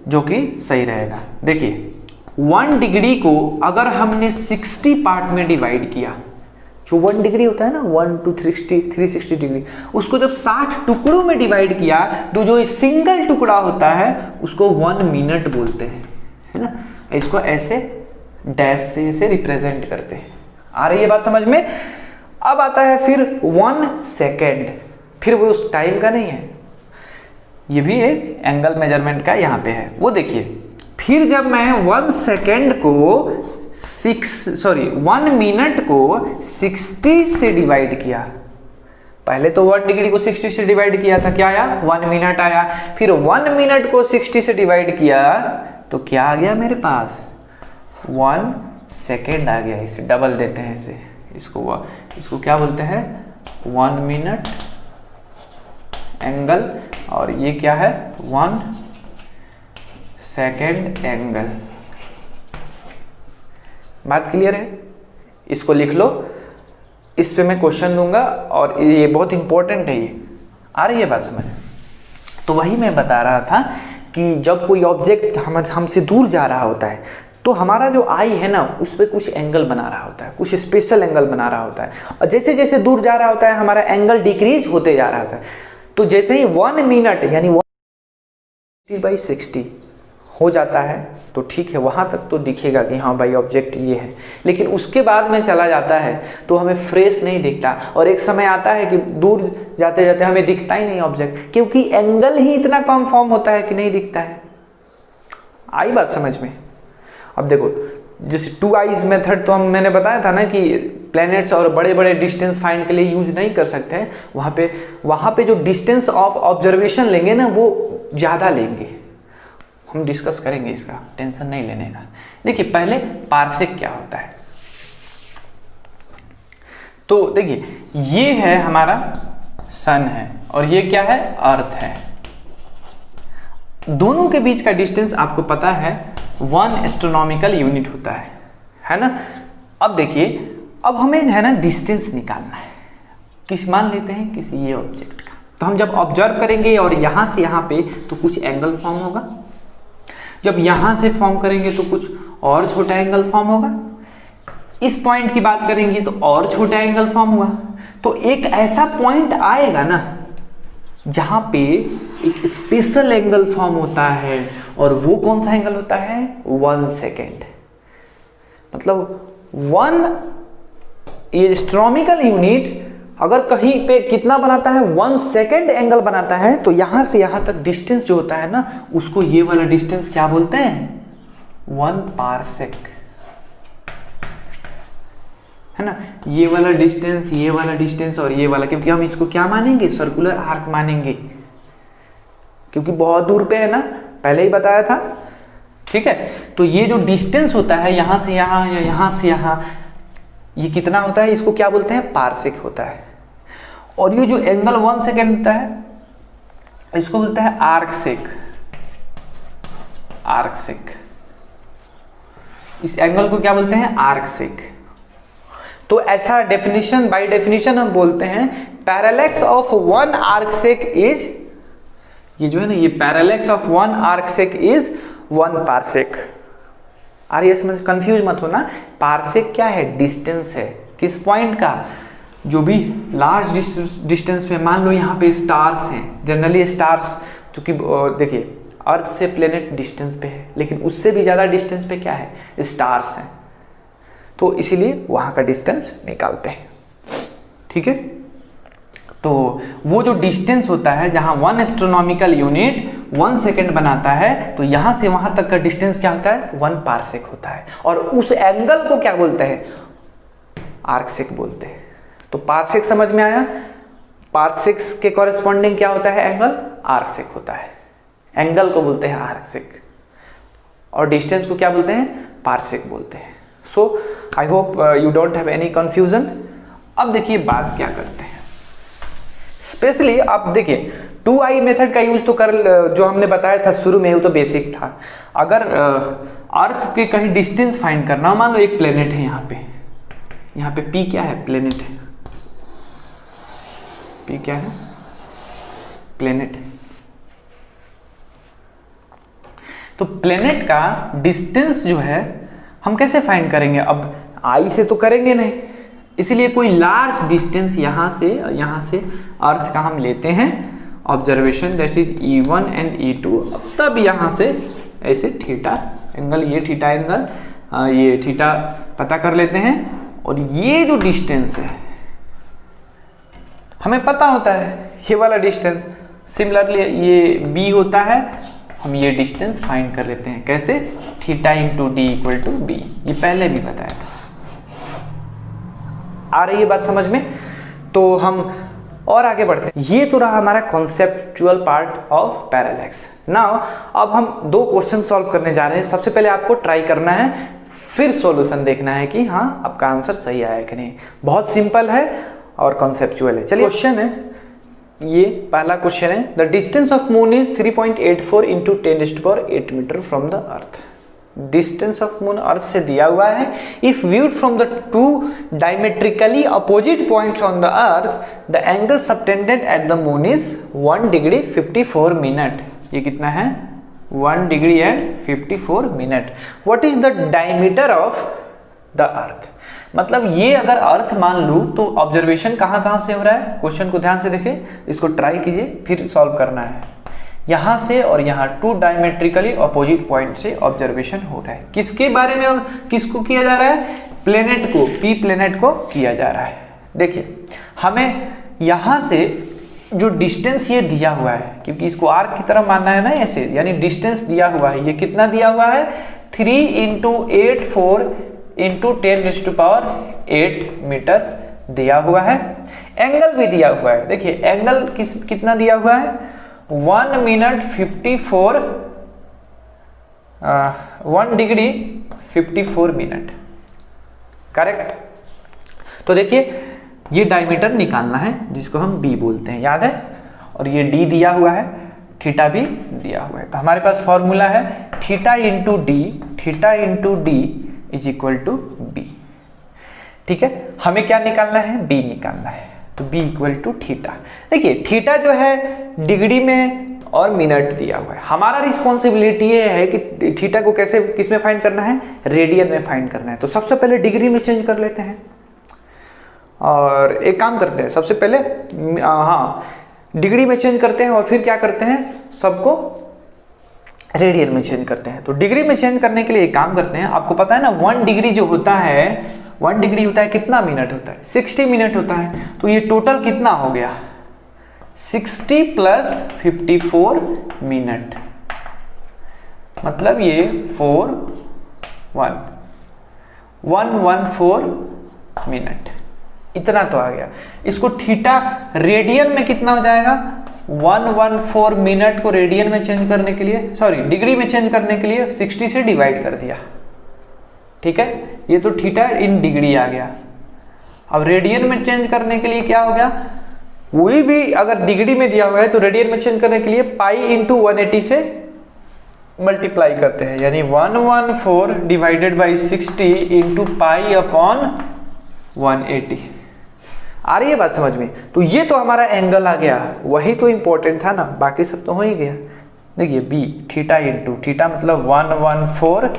जो कि सही रहेगा। देखिए 1 डिग्री को अगर हमने 60 पार्ट में डिवाइड किया, जो 1 डिग्री होता है ना, 1 to 360 डिग्री, उसको जब 60 टुकड़ों में डिवाइड किया तो जो सिंगल टुकड़ा होता है उसको 1 मिनट बोलते हैं, है ना। इसको ऐसे डैश से ऐसे रिप्रेजेंट करते हैं। आ रही है बात समझ में? अब आता है फिर 1 सेकेंड, फिर वो उस टाइम का नहीं है, ये भी एक एंगल मेजरमेंट का यहाँ पे है। वो देखिए, फिर जब मैं 1 सेकेंड को 1 मिनट को 60 से डिवाइड किया, पहले तो 1 डिग्री को 60 से डिवाइड किया था, क्या आया? 1 मिनट आया। फिर 1 मिनट को 60 से डिवाइड किया तो क्या आ गया मेरे पास? 1 सेकेंड आ गया। इसे डबल देते हैं, इसे इसको क्या बोलते हैं? 1 मिनट एंगल, और ये क्या है? 1 सेकेंड एंगल। बात क्लियर है? इसको लिख लो, इस पे मैं क्वेश्चन दूंगा और ये बहुत इंपॉर्टेंट है। ये आ रही है बात समझ? तो वही मैं बता रहा था कि जब कोई ऑब्जेक्ट हमसे दूर जा रहा होता है तो हमारा जो आई है ना, उस पर कुछ एंगल बना रहा होता है, कुछ स्पेशल एंगल बना रहा होता है, और जैसे जैसे दूर जा रहा होता है हमारा एंगल डिक्रीज होते जा रहा होता है। तो जैसे ही 1 मिनट यानी 1/60 हो जाता है तो ठीक है, वहाँ तक तो दिखेगा कि हाँ भाई ऑब्जेक्ट ये है, लेकिन उसके बाद में चला जाता है तो हमें फ्रेश नहीं दिखता, और एक समय आता है कि दूर जाते जाते हमें दिखता ही नहीं ऑब्जेक्ट, क्योंकि एंगल ही इतना कम फॉर्म होता है कि नहीं दिखता है। आई बात समझ में? अब देखो, जैसे 2 आइज मेथड तो मैंने बताया था ना कि प्लैनेट्स और बड़े बड़े डिस्टेंस फाइंड के लिए यूज नहीं कर सकते हैं। वहाँ पे जो डिस्टेंस ऑफ ऑब्जर्वेशन लेंगे ना वो ज़्यादा लेंगे, हम डिस्कस करेंगे इसका, टेंशन नहीं लेने का। देखिए पहले पारसेक क्या होता है। तो देखिए ये है हमारा सन है और ये क्या है, अर्थ है। दोनों के बीच का डिस्टेंस आपको पता है 1 एस्ट्रोनॉमिकल यूनिट होता है ना। अब देखिए, अब हमें है ना डिस्टेंस निकालना है, किस मान लेते हैं किसी ये ऑब्जेक्ट का। तो हम जब ऑब्जर्व करेंगे और यहाँ से यहाँ पे तो कुछ एंगल फॉर्म होगा, जब यहाँ से फॉर्म करेंगे तो कुछ और छोटा एंगल फॉर्म होगा, इस पॉइंट की बात करेंगे तो और छोटा एंगल फॉर्म हुआ। तो एक ऐसा पॉइंट आएगा ना जहां पे एक स्पेशल एंगल फॉर्म होता है, और वो कौन सा एंगल होता है, 1 सेकेंड। मतलब 1 एस्ट्रोनॉमिकल यूनिट अगर कहीं पे कितना बनाता है, 1 सेकेंड एंगल बनाता है, तो यहां से यहां तक डिस्टेंस जो होता है ना, उसको ये वाला डिस्टेंस क्या बोलते हैं, 1 पारसेक, है ना। ये वाला डिस्टेंस, ये वाला डिस्टेंस और ये वाला, क्योंकि हम इसको क्या मानेंगे, सर्कुलर आर्क मानेंगे, क्योंकि बहुत दूर पे है ना, पहले ही बताया था, ठीक है। तो ये जो डिस्टेंस होता है यहां से यहां या यहां से यहां, ये कितना होता है, इसको क्या बोलते हैं, पारसेक होता है। और ये जो एंगल 1 सेकेंड होता है इसको बोलता है आर्क सेक, आर्क सेक। इस एंगल को क्या बोलते हैं, आर्क सेक। तो ऐसा डेफिनेशन, बाय डेफिनेशन हम बोलते हैं parallax of 1 arc sec is, ये जो है ना, ये parallax of 1 arc sec is 1 parsec. अरे समझ, कंफ्यूज मत होना, पारसेक क्या है, डिस्टेंस है, किस पॉइंट का, जो भी लार्ज डिस्टेंस पे, मान लो यहाँ पे स्टार्स हैं, जनरली स्टार्स चूंकि देखिए अर्थ से प्लेनेट डिस्टेंस पे है, लेकिन उससे भी ज़्यादा डिस्टेंस पे क्या है, स्टार्स हैं, तो इसीलिए वहाँ का डिस्टेंस निकालते हैं, ठीक है। तो वो जो डिस्टेंस होता है जहाँ 1 एस्ट्रोनॉमिकल यूनिट 1 सेकेंड बनाता है, तो यहाँ से वहाँ तक का डिस्टेंस क्या होता है, 1 पारसेक होता है, और उस एंगल को क्या बोलते हैं, आर्कसेक बोलते हैं। तो पारसेक समझ में आया, पारसेक के कॉरेस्पॉन्डिंग क्या होता है, एंगल आर्कसेक होता है, एंगल को बोलते हैं आर्कसेक, और डिस्टेंस को क्या बोलते हैं, पारसेक बोलते हैं। So I hope you don't have any confusion. अब देखिए बात क्या करते हैं, स्पेशली आप देखिए 2i मेथड का यूज तो कर, जो हमने बताया था शुरू में, वो तो बेसिक था। अगर अर्थ के कहीं डिस्टेंस फाइंड करना हो, मान लो एक प्लेनेट है यहाँ पे p क्या है, प्लेनेट है, p क्या है, प्लेनेट है। तो प्लेनेट का डिस्टेंस जो है हम कैसे फाइंड करेंगे, अब i से तो करेंगे नहीं, इसलिए कोई लार्ज डिस्टेंस यहाँ से अर्थ का हम लेते हैं observation, that is E1 and E2। तब यहाँ से ऐसे थीटा एंगल, ये थीटा एंगल, ये थीटा पता कर लेते हैं, और ये जो डिस्टेंस है हमें पता होता है, ये वाला डिस्टेंस, सिमिलरली ये b होता है, हम ये डिस्टेंस फाइंड कर लेते हैं, कैसे, theta into D equal to B, ये पहले भी बताया था। आ रही है बात समझ में। तो हम और आगे बढ़ते हैं, ये तो रहा हमारा conceptual part of parallax. Now अब हम 2 क्वेश्चन सॉल्व करने जा रहे हैं। सबसे पहले आपको ट्राई करना है, फिर सॉल्यूशन देखना है कि हाँ आपका आंसर सही आया कि नहीं। बहुत सिंपल है और कॉन्सेप्चुअल है। चलिए क्वेश्चन है, ये पहला क्वेश्चन है, the distance of moon is 3.84 into 10⁸ metre from the earth. Distance of moon earth से दिया हुआ है, if viewed from the 2 diametrically opposite points on the earth the angle subtended at the moon is 1 degree 54 minute. ये कितना है, 1 degree and 54 minute. What is the diameter of the earth. मतलब ये अगर अर्थ मान लूँ तो ऑब्जर्वेशन कहाँ से हो रहा है, क्वेश्चन को ध्यान से देखें, इसको ट्राई कीजिए, फिर सॉल्व करना है। यहाँ से और यहाँ 2 डायमेट्रिकली अपोजिट पॉइंट से ऑब्जर्वेशन हो रहा है। किसके बारे में, किसको किया जा रहा है, प्लेनेट को, p प्लेनेट को किया जा रहा है। देखिए हमें यहाँ से जो डिस्टेंस ये दिया हुआ है, क्योंकि इसको आर्क की तरह मानना है ना ऐसे, यानी डिस्टेंस दिया हुआ है, ये कितना दिया हुआ है, 3 × 84 × 10⁸ मीटर दिया हुआ है। एंगल भी दिया हुआ है, देखिए एंगल कितना दिया हुआ है, 1 डिग्री 54 मिनट, करेक्ट। तो देखिए ये डायमीटर निकालना है जिसको हम b बोलते हैं, याद है। और ये d दिया हुआ है, थीटा भी दिया हुआ है। तो हमारे पास फॉर्मूला है theta into D is equal to B. ठीक है, हमें क्या निकालना है, b निकालना है। तो b इक्वल टू थीटा। देखिए थीटा जो है डिग्री में और मिनट दिया हुआ है। हमारा रिस्पॉन्सिबिलिटी ये है कि थीटा को कैसे किस में फाइंड करना है, रेडियन में फाइंड करना है। तो सबसे पहले डिग्री में चेंज कर लेते हैं और एक काम करते हैं, सबसे पहले डिग्री में चेंज करते हैं और फिर क्या करते हैं, सबको रेडियन में चेंज करते हैं। तो डिग्री में चेंज करने के लिए एक काम करते हैं, आपको पता है ना 1 डिग्री जो होता है, 1 डिग्री होता है कितना मिनट होता है, 60 मिनट होता है। तो ये टोटल कितना हो गया, 60 प्लस 54 मिनट, मतलब ये 114 मिनट, इतना तो आ गया। इसको थीटा रेडियन में कितना हो जाएगा, 114 मिनट को रेडियन में चेंज करने के लिए, सॉरी डिग्री में चेंज करने के लिए 60 से डिवाइड कर दिया। ठीक है, ये तो थीटा इन डिग्री आ गया। अब रेडियन में चेंज करने के लिए क्या हो गया, कोई भी अगर डिग्री में दिया हुआ है तो रेडियन में चेंज करने के लिए पाई इंटू 180 से मल्टीप्लाई करते हैं, यानी 114 divided by 60 into pi upon 180। आ रही है बात समझ में। तो ये तो हमारा एंगल आ गया, वही तो इंपॉर्टेंट था ना, बाकी सब तो हो ही गया। देखिए बी थीटा इंटू थीटा मतलब 114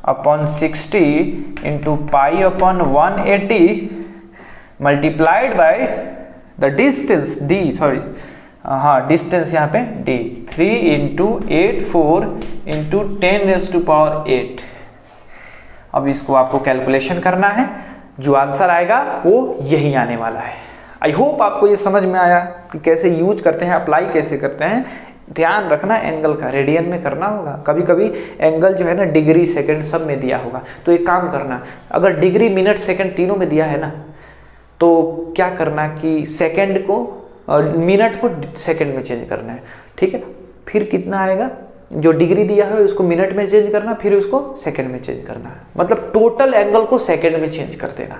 upon 60 into pi upon 180 multiplied by the distance D, sorry distance यहाँ पे डी, 3 इंटू 84 इंटू 10⁻⁸। अब इसको आपको कैलकुलेशन करना है, जो आंसर आएगा वो यही आने वाला है। आई होप आपको ये समझ में आया कि कैसे यूज करते हैं, अप्लाई कैसे करते हैं। ध्यान रखना एंगल का, रेडियन में करना होगा। कभी कभी एंगल जो है ना डिग्री सेकंड सब में दिया होगा, तो एक काम करना, अगर डिग्री मिनट सेकंड तीनों में दिया है ना, तो क्या करना कि सेकंड को मिनट को सेकंड में चेंज करना है। ठीक है, फिर कितना आएगा, जो डिग्री दिया है उसको मिनट में चेंज करना, फिर उसको सेकंड में चेंज करना है, मतलब टोटल एंगल को सेकंड में चेंज कर देना।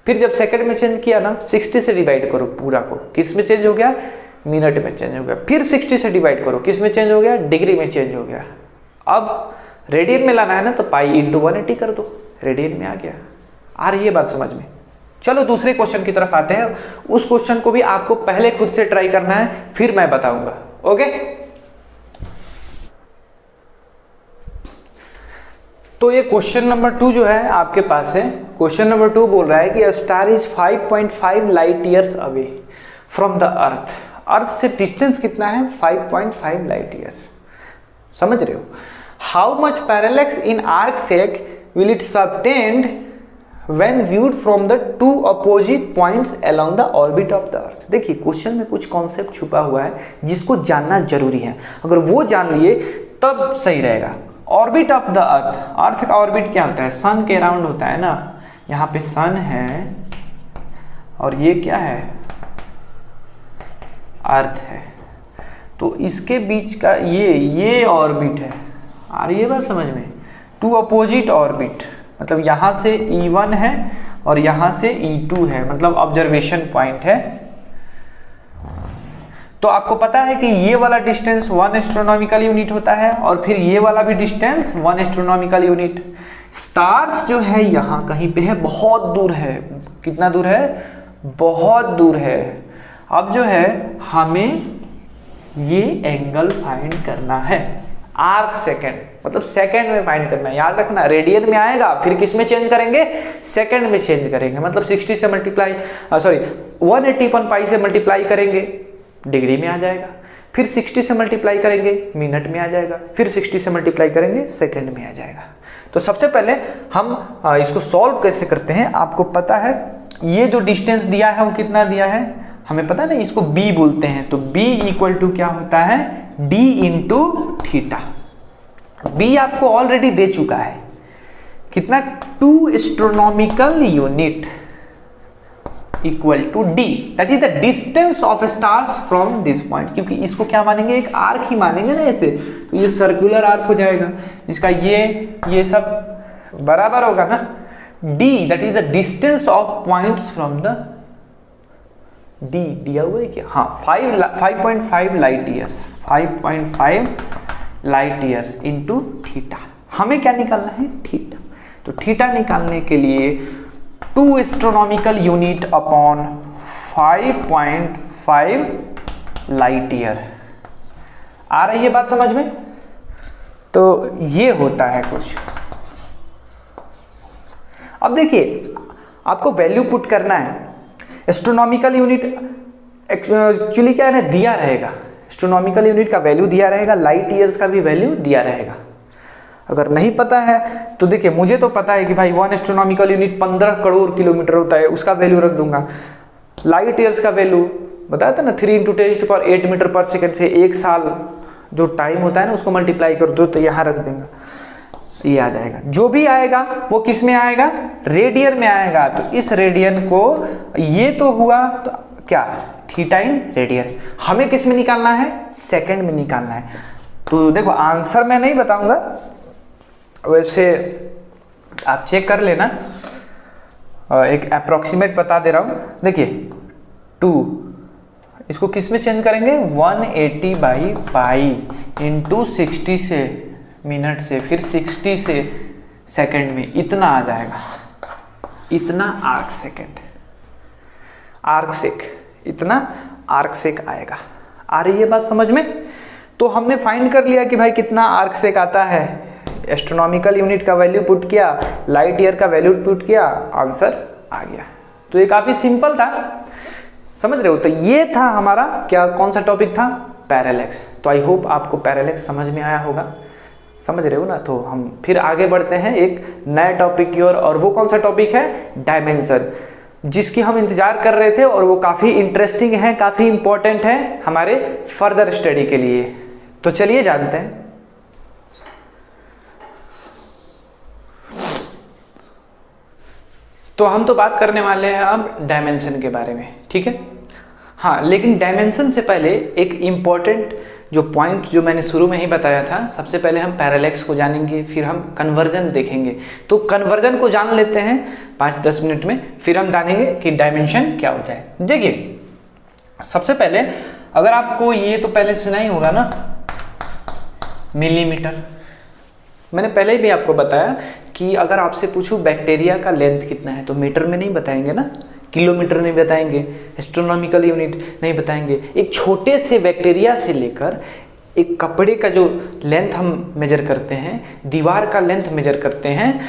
फिर जब सेकंड में चेंज किया ना, 60 से डिवाइड करो पूरा को, किस में चेंज हो गया, मिनट में चेंज हो गया। फिर 60 से डिवाइड करो, किस में चेंज हो गया, डिग्री में चेंज हो गया। अब रेडियन में लाना है ना, तो पाई इंटू 180 कर दो, रेडियन में आ गया। आ रही है बात समझ में। चलो दूसरे क्वेश्चन की तरफ आते हैं। उस क्वेश्चन को भी आपको पहले खुद से ट्राई करना है, फिर मैं बताऊंगा। ओके, तो ये क्वेश्चन नंबर 2 जो है आपके पास है। क्वेश्चन नंबर 2 बोल रहा है कि a star is 5.5 light years away from the earth. Earth से डिस्टेंस कितना है, 5.5 लाइट ईयर्स। समझ रहे हो। How much parallax in arc sec will it subtend when viewed from the two opposite points along the orbit of the earth। देखिए question में कुछ concept छुपा हुआ है जिसको जानना जरूरी है, अगर वो जान लिए तब सही रहेगा। ऑर्बिट ऑफ द अर्थ, अर्थ का ऑर्बिट क्या होता है, सन के अराउंड होता है ना। यहाँ पे सन है और ये क्या है, अर्थ है, तो इसके बीच का ये ऑर्बिट है। आ रही है बात समझ में। टू अपोजिट ऑर्बिट, मतलब यहाँ से E1 है और यहाँ से E2 है, मतलब ऑब्जर्वेशन पॉइंट है। तो आपको पता है कि ये वाला डिस्टेंस 1 एस्ट्रोनॉमिकल यूनिट होता है और फिर ये वाला भी डिस्टेंस 1 एस्ट्रोनॉमिकल यूनिट। स्टार्स जो है यहाँ कहीं पे है, बहुत दूर है। कितना दूर है, बहुत दूर है। अब जो है हमें ये एंगल फाइंड करना है, आर्क सेकेंड, मतलब सेकंड में फाइंड करना है। याद रखना रेडियन में आएगा, फिर किस में चेंज करेंगे, सेकंड में चेंज करेंगे। मतलब 60 से मल्टीप्लाई 180/π से मल्टीप्लाई करेंगे, डिग्री में आ जाएगा। फिर 60 से मल्टीप्लाई करेंगे, मिनट में आ जाएगा। फिर 60 से मल्टीप्लाई करेंगे, सेकंड में आ जाएगा। तो सबसे पहले हम इसको सॉल्व कैसे करते हैं। आपको पता है ये जो डिस्टेंस दिया है वो कितना दिया है, हमें पता है ना, इसको b बोलते हैं। तो b इक्वल टू क्या होता है, d इंटू थीटा। b आपको ऑलरेडी दे चुका है, कितना, 2 astronomical unit equal to d, that is the distance of stars from this point. क्योंकि इसको क्या मानेंगे, एक आर्क ही मानेंगे ना ऐसे, तो ये सर्कुलर आर्क हो जाएगा, इसका ये सब बराबर होगा ना। d that is the distance of points from the D दिया हुआ है क्या, हाँ 5.5 light years, 5.5 light years into theta. हमें क्या निकालना है, थीटा। तो थीटा निकालने के लिए 2 astronomical unit upon 5.5 light year. आ रही है बात समझ में? तो ये होता है कुछ। अब देखिए आपको वैल्यू पुट करना है। एस्ट्रोनॉमिकल यूनिट एक्चुअली क्या है ना, दिया रहेगा। एस्ट्रोनॉमिकल यूनिट का वैल्यू दिया रहेगा, लाइट ईयर्स का भी वैल्यू दिया रहेगा। अगर नहीं पता है तो देखिए, मुझे तो पता है कि भाई 1 एस्ट्रोनॉमिकल यूनिट 15 करोड़ किलोमीटर होता है, उसका वैल्यू रख दूंगा। लाइट ईयर्स का वैल्यू बताया था ना, 3 × 10⁸ मीटर पर सेकेंड से 1 साल जो टाइम होता है ना, उसको मल्टीप्लाई कर दो तो यहाँ रख देंगे, ये आ जाएगा। जो भी आएगा वो किस में आएगा, रेडियन में आएगा। तो इस रेडियन को, ये तो हुआ तो क्या, थीटा इन रेडियन। हमें किस में निकालना है, सेकंड में निकालना है। तो देखो आंसर मैं नहीं बताऊंगा, वैसे आप चेक कर लेना, एक अप्रोक्सीमेट बता दे रहा हूँ। देखिए 2 इसको किस में चेंज करेंगे, 180/पाई इंटू 60 से मिनट से, फिर 60 से सेकंड में, इतना आ जाएगा, इतना आर्क सेकंड, आर्क सेक, इतना आर्क सेक आएगा। आ रही है बात समझ में? तो हमने फाइंड कर लिया कि भाई कितना आर्क सेक आता है। एस्ट्रोनॉमिकल यूनिट का वैल्यू पुट किया, लाइट ईयर का वैल्यू पुट किया, आंसर आ गया। तो ये काफी सिंपल था, समझ रहे हो? तो ये था हमारा क्या, कौन सा टॉपिक था, पैरेलैक्स। तो आई होप आपको पैरेलैक्स समझ में आया होगा, समझ रहे हो ना? तो हम फिर आगे बढ़ते हैं एक नए टॉपिक की ओर, और वो कौन सा टॉपिक है, डायमेंशन, जिसकी हम इंतजार कर रहे थे, और वो काफ़ी इंटरेस्टिंग है, काफ़ी इंपॉर्टेंट है हमारे फर्दर स्टडी के लिए। तो चलिए जानते हैं। तो हम तो बात करने वाले हैं अब डायमेंशन के बारे में, ठीक है? हाँ, लेकिन डायमेंशन से पहले एक इम्पॉर्टेंट जो पॉइंट जो मैंने शुरू में ही बताया था, सबसे पहले हम पैरेलैक्स को जानेंगे, फिर हम कन्वर्जन देखेंगे। तो कन्वर्जन को जान लेते हैं 5-10 मिनट में, फिर हम जानेंगे कि डायमेंशन क्या होता है। देखिए सबसे पहले, अगर आपको ये तो पहले सुना ही होगा ना, मिलीमीटर। मैंने पहले भी आपको बताया कि अगर आपसे पूछूं बैक्टीरिया का लेंथ कितना है, तो मीटर में नहीं बताएंगे ना, किलोमीटर नहीं बताएंगे, एस्ट्रोनॉमिकल यूनिट नहीं बताएंगे। एक छोटे से बैक्टीरिया से लेकर एक कपड़े का जो लेंथ हम मेजर करते हैं, दीवार का लेंथ मेजर करते हैं,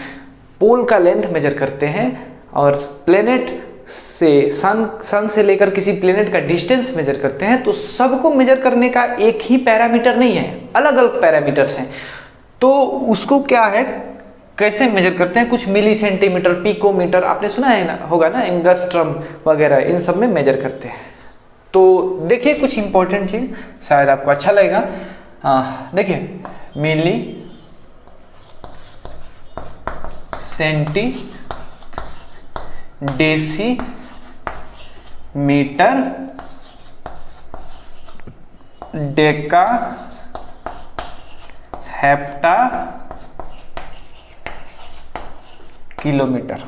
पोल का लेंथ मेजर करते हैं, और प्लेनेट से सन से लेकर किसी प्लेनेट का डिस्टेंस मेजर करते हैं, तो सबको मेजर करने का एक ही पैरामीटर नहीं है, अलग अलग पैरामीटर्स हैं। तो उसको क्या है, कैसे मेजर करते हैं, कुछ मिली सेंटीमीटर, पिकोमीटर, आपने सुना है ना, होगा ना, एंगस्ट्रम वगैरह, इन सब में मेजर करते हैं। तो देखिए कुछ इंपॉर्टेंट चीज, शायद आपको अच्छा लगेगा। देखिए milli centi deci metre deca hepta kilometre.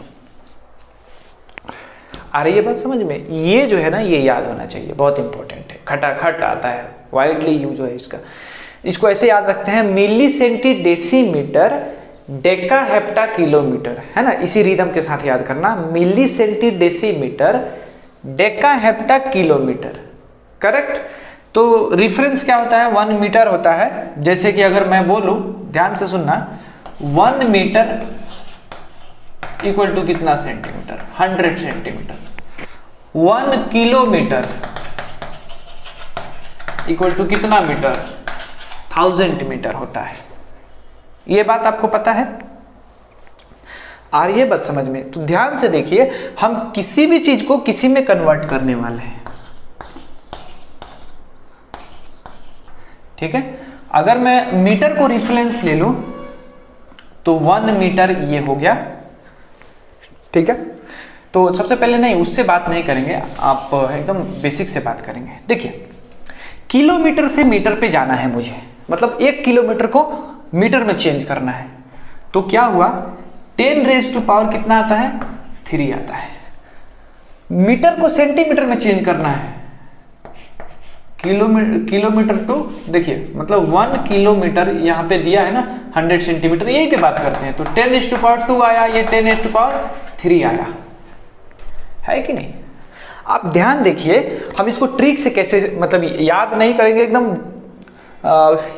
आ रही है बात समझ में? ये जो है ना, ये याद होना चाहिए, बहुत इंपॉर्टेंट है, खटाखट आता है, वाइडली यूज है इसका। इसको ऐसे याद रखते हैं, milli centi decimetre deca hepta kilometre, है ना, इसी रिदम के साथ याद करना, milli centi decimetre deca hepta kilometre, correct. तो रेफरेंस क्या होता है, 1 मीटर होता है। जैसे कि अगर मैं बोलूं, ध्यान से सुनना, 1 मीटर इक्वल टू कितना centimetre, 100 centimetre. 1 kilometre equal to कितना मीटर, 1000 मीटर होता है। ये बात आपको पता है? आ रही है बात समझ में? तो ध्यान से देखिए, हम किसी भी चीज को किसी में कन्वर्ट करने वाले हैं, ठीक है? अगर मैं मीटर को रेफरेंस ले लूं तो 1 मीटर ये हो गया, ठीक है? तो सबसे पहले नहीं, उससे बात नहीं करेंगे, आप एकदम बेसिक से बात करेंगे। देखिए किलोमीटर से मीटर पे जाना है मुझे, मतलब 1 किलोमीटर को मीटर में चेंज करना है। तो क्या हुआ, 10 रेज़ टू पावर कितना आता है, 3 आता है। मीटर को सेंटीमीटर में चेंज करना है, किलोमीटर टू, देखिए मतलब 1 किलोमीटर यहाँ पे दिया है ना 100 सेंटीमीटर, यही पे बात करते हैं। तो 10⁻²आया, ये 10⁻3 आया, है कि नहीं। आप ध्यान देखिए, हम इसको ट्रिक से कैसे मतलब याद नहीं करेंगे, एकदम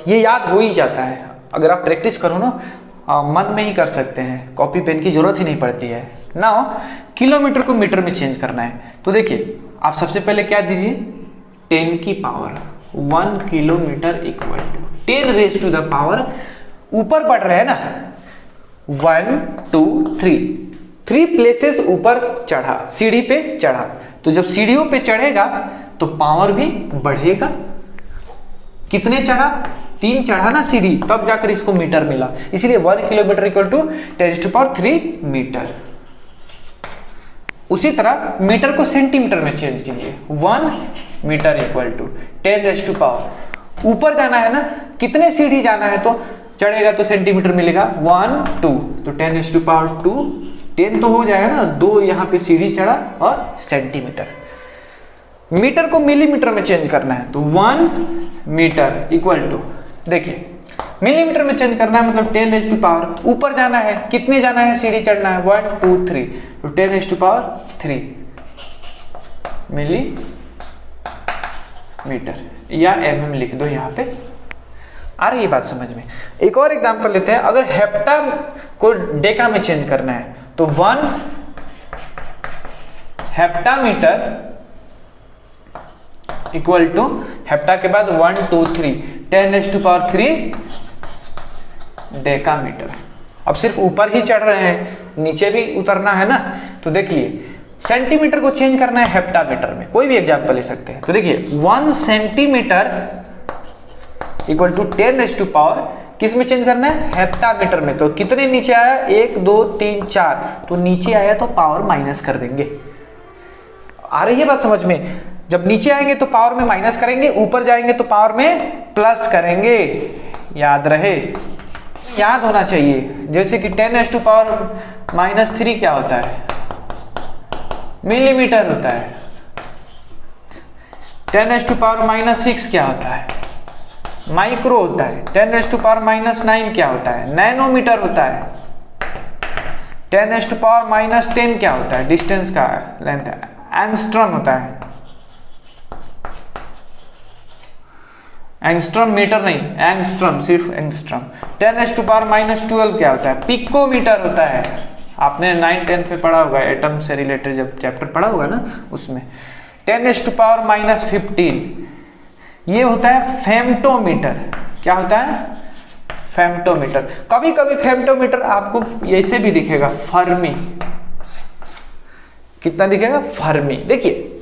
ये याद हो ही जाता है। अगर आप प्रैक्टिस करो ना, मन में ही कर सकते हैं, कॉपी पेन की जरूरत ही नहीं पड़ती है ना। किलोमीटर को मीटर में चेंज करना है, तो देखिए आप सबसे पहले क्या दीजिए, 10 की पावर 1 किलोमीटर इक्वल टू 10⁻⁴, ऊपर बढ़ रहे हैं ना, 1 2 3 प्लेसेस ऊपर चढ़ा, सीढ़ी पे चढ़ा, तो जब सीढ़ियों पे चढ़ेगा तो पावर भी बढ़ेगा। कितने चढ़ा, 3 चढ़ा ना सीढ़ी, तब जाकर इसको मीटर मिला, इसीलिए 1 किलोमीटर इक्वल टू 10⁻³ मीटर। उसी तरह मीटर को सेंटीमीटर में चेंज कीजिए, 1 मीटर इक्वल टू 10⁻, ऊपर जाना है ना, कितने सीढ़ी जाना है तो चढ़ेगा तो सेंटीमीटर मिलेगा, 1 2, तो 10⁻², 10 तो हो जाएगा ना, 2 यहाँ पे सीढ़ी चढ़ा और सेंटीमीटर। मीटर को मिलीमीटर में चेंज करना है, तो 1 मीटर इक्वल टू, देखिए मिलीमीटर में चेंज करना है मतलब 10⁻, ऊपर जाना है, कितने जाना है सीढ़ी चढ़ना है, 1 2 3, तो 10⁻³ मिलीमीटर, या mm लिख दो यहाँ पे। आ रही है बात समझ में। एक और एग्जांपल लेते हैं, अगर हेप्टा को डेका में चेंज करना है तो 1 हेप्टामीटर इक्वल टू, हेप्टा के बाद 1 2 3, 10⁻³ डेकामीटर। अब सिर्फ ऊपर ही चढ़ रहे हैं, नीचे भी उतरना है ना, तो देखिए सेंटीमीटर को चेंज करना है हेप्टामीटर में, कोई भी एग्जांपल ले सकते हैं। तो देखिए 1 सेंटीमीटर इक्वल टू 10⁻, किस में चेंज करना है, हेप्टामीटर में। तो कितने नीचे आया, 1 2 3 4, तो नीचे आया तो पावर माइनस कर देंगे। आ रही है बात समझ में। जब नीचे आएंगे तो पावर में माइनस करेंगे, ऊपर जाएंगे तो पावर में प्लस करेंगे, याद रहे, याद होना चाहिए। जैसे कि 10⁻³ क्या होता है, मिलीमीटर होता है। 10⁻⁻6 क्या होता है, माइक्रो होता है। 10⁻⁻9 क्या होता है, नैनोमीटर होता है। 10⁻⁻10 क्या होता है, डिस्टेंस का लेंथ, एंगस्ट्रम होता है। एंगस्ट्रम मीटर नहीं, एंगस्ट्रम, सिर्फ एंगस्ट्रम। 10⁻⁻12 क्या होता है, पिकोमीटर होता है। आपने 9th-10th में पढ़ा होगा, एटम से रिलेटेड जब चैप्टर पढ़ा होगा ना उसमें। 10⁻⁻15 ये होता है फेम्टोमीटर। क्या होता है, फेम्टोमीटर। कभी कभी फेम्टोमीटर आपको ऐसे भी दिखेगा, फर्मी। कितना दिखेगा, फर्मी। देखिए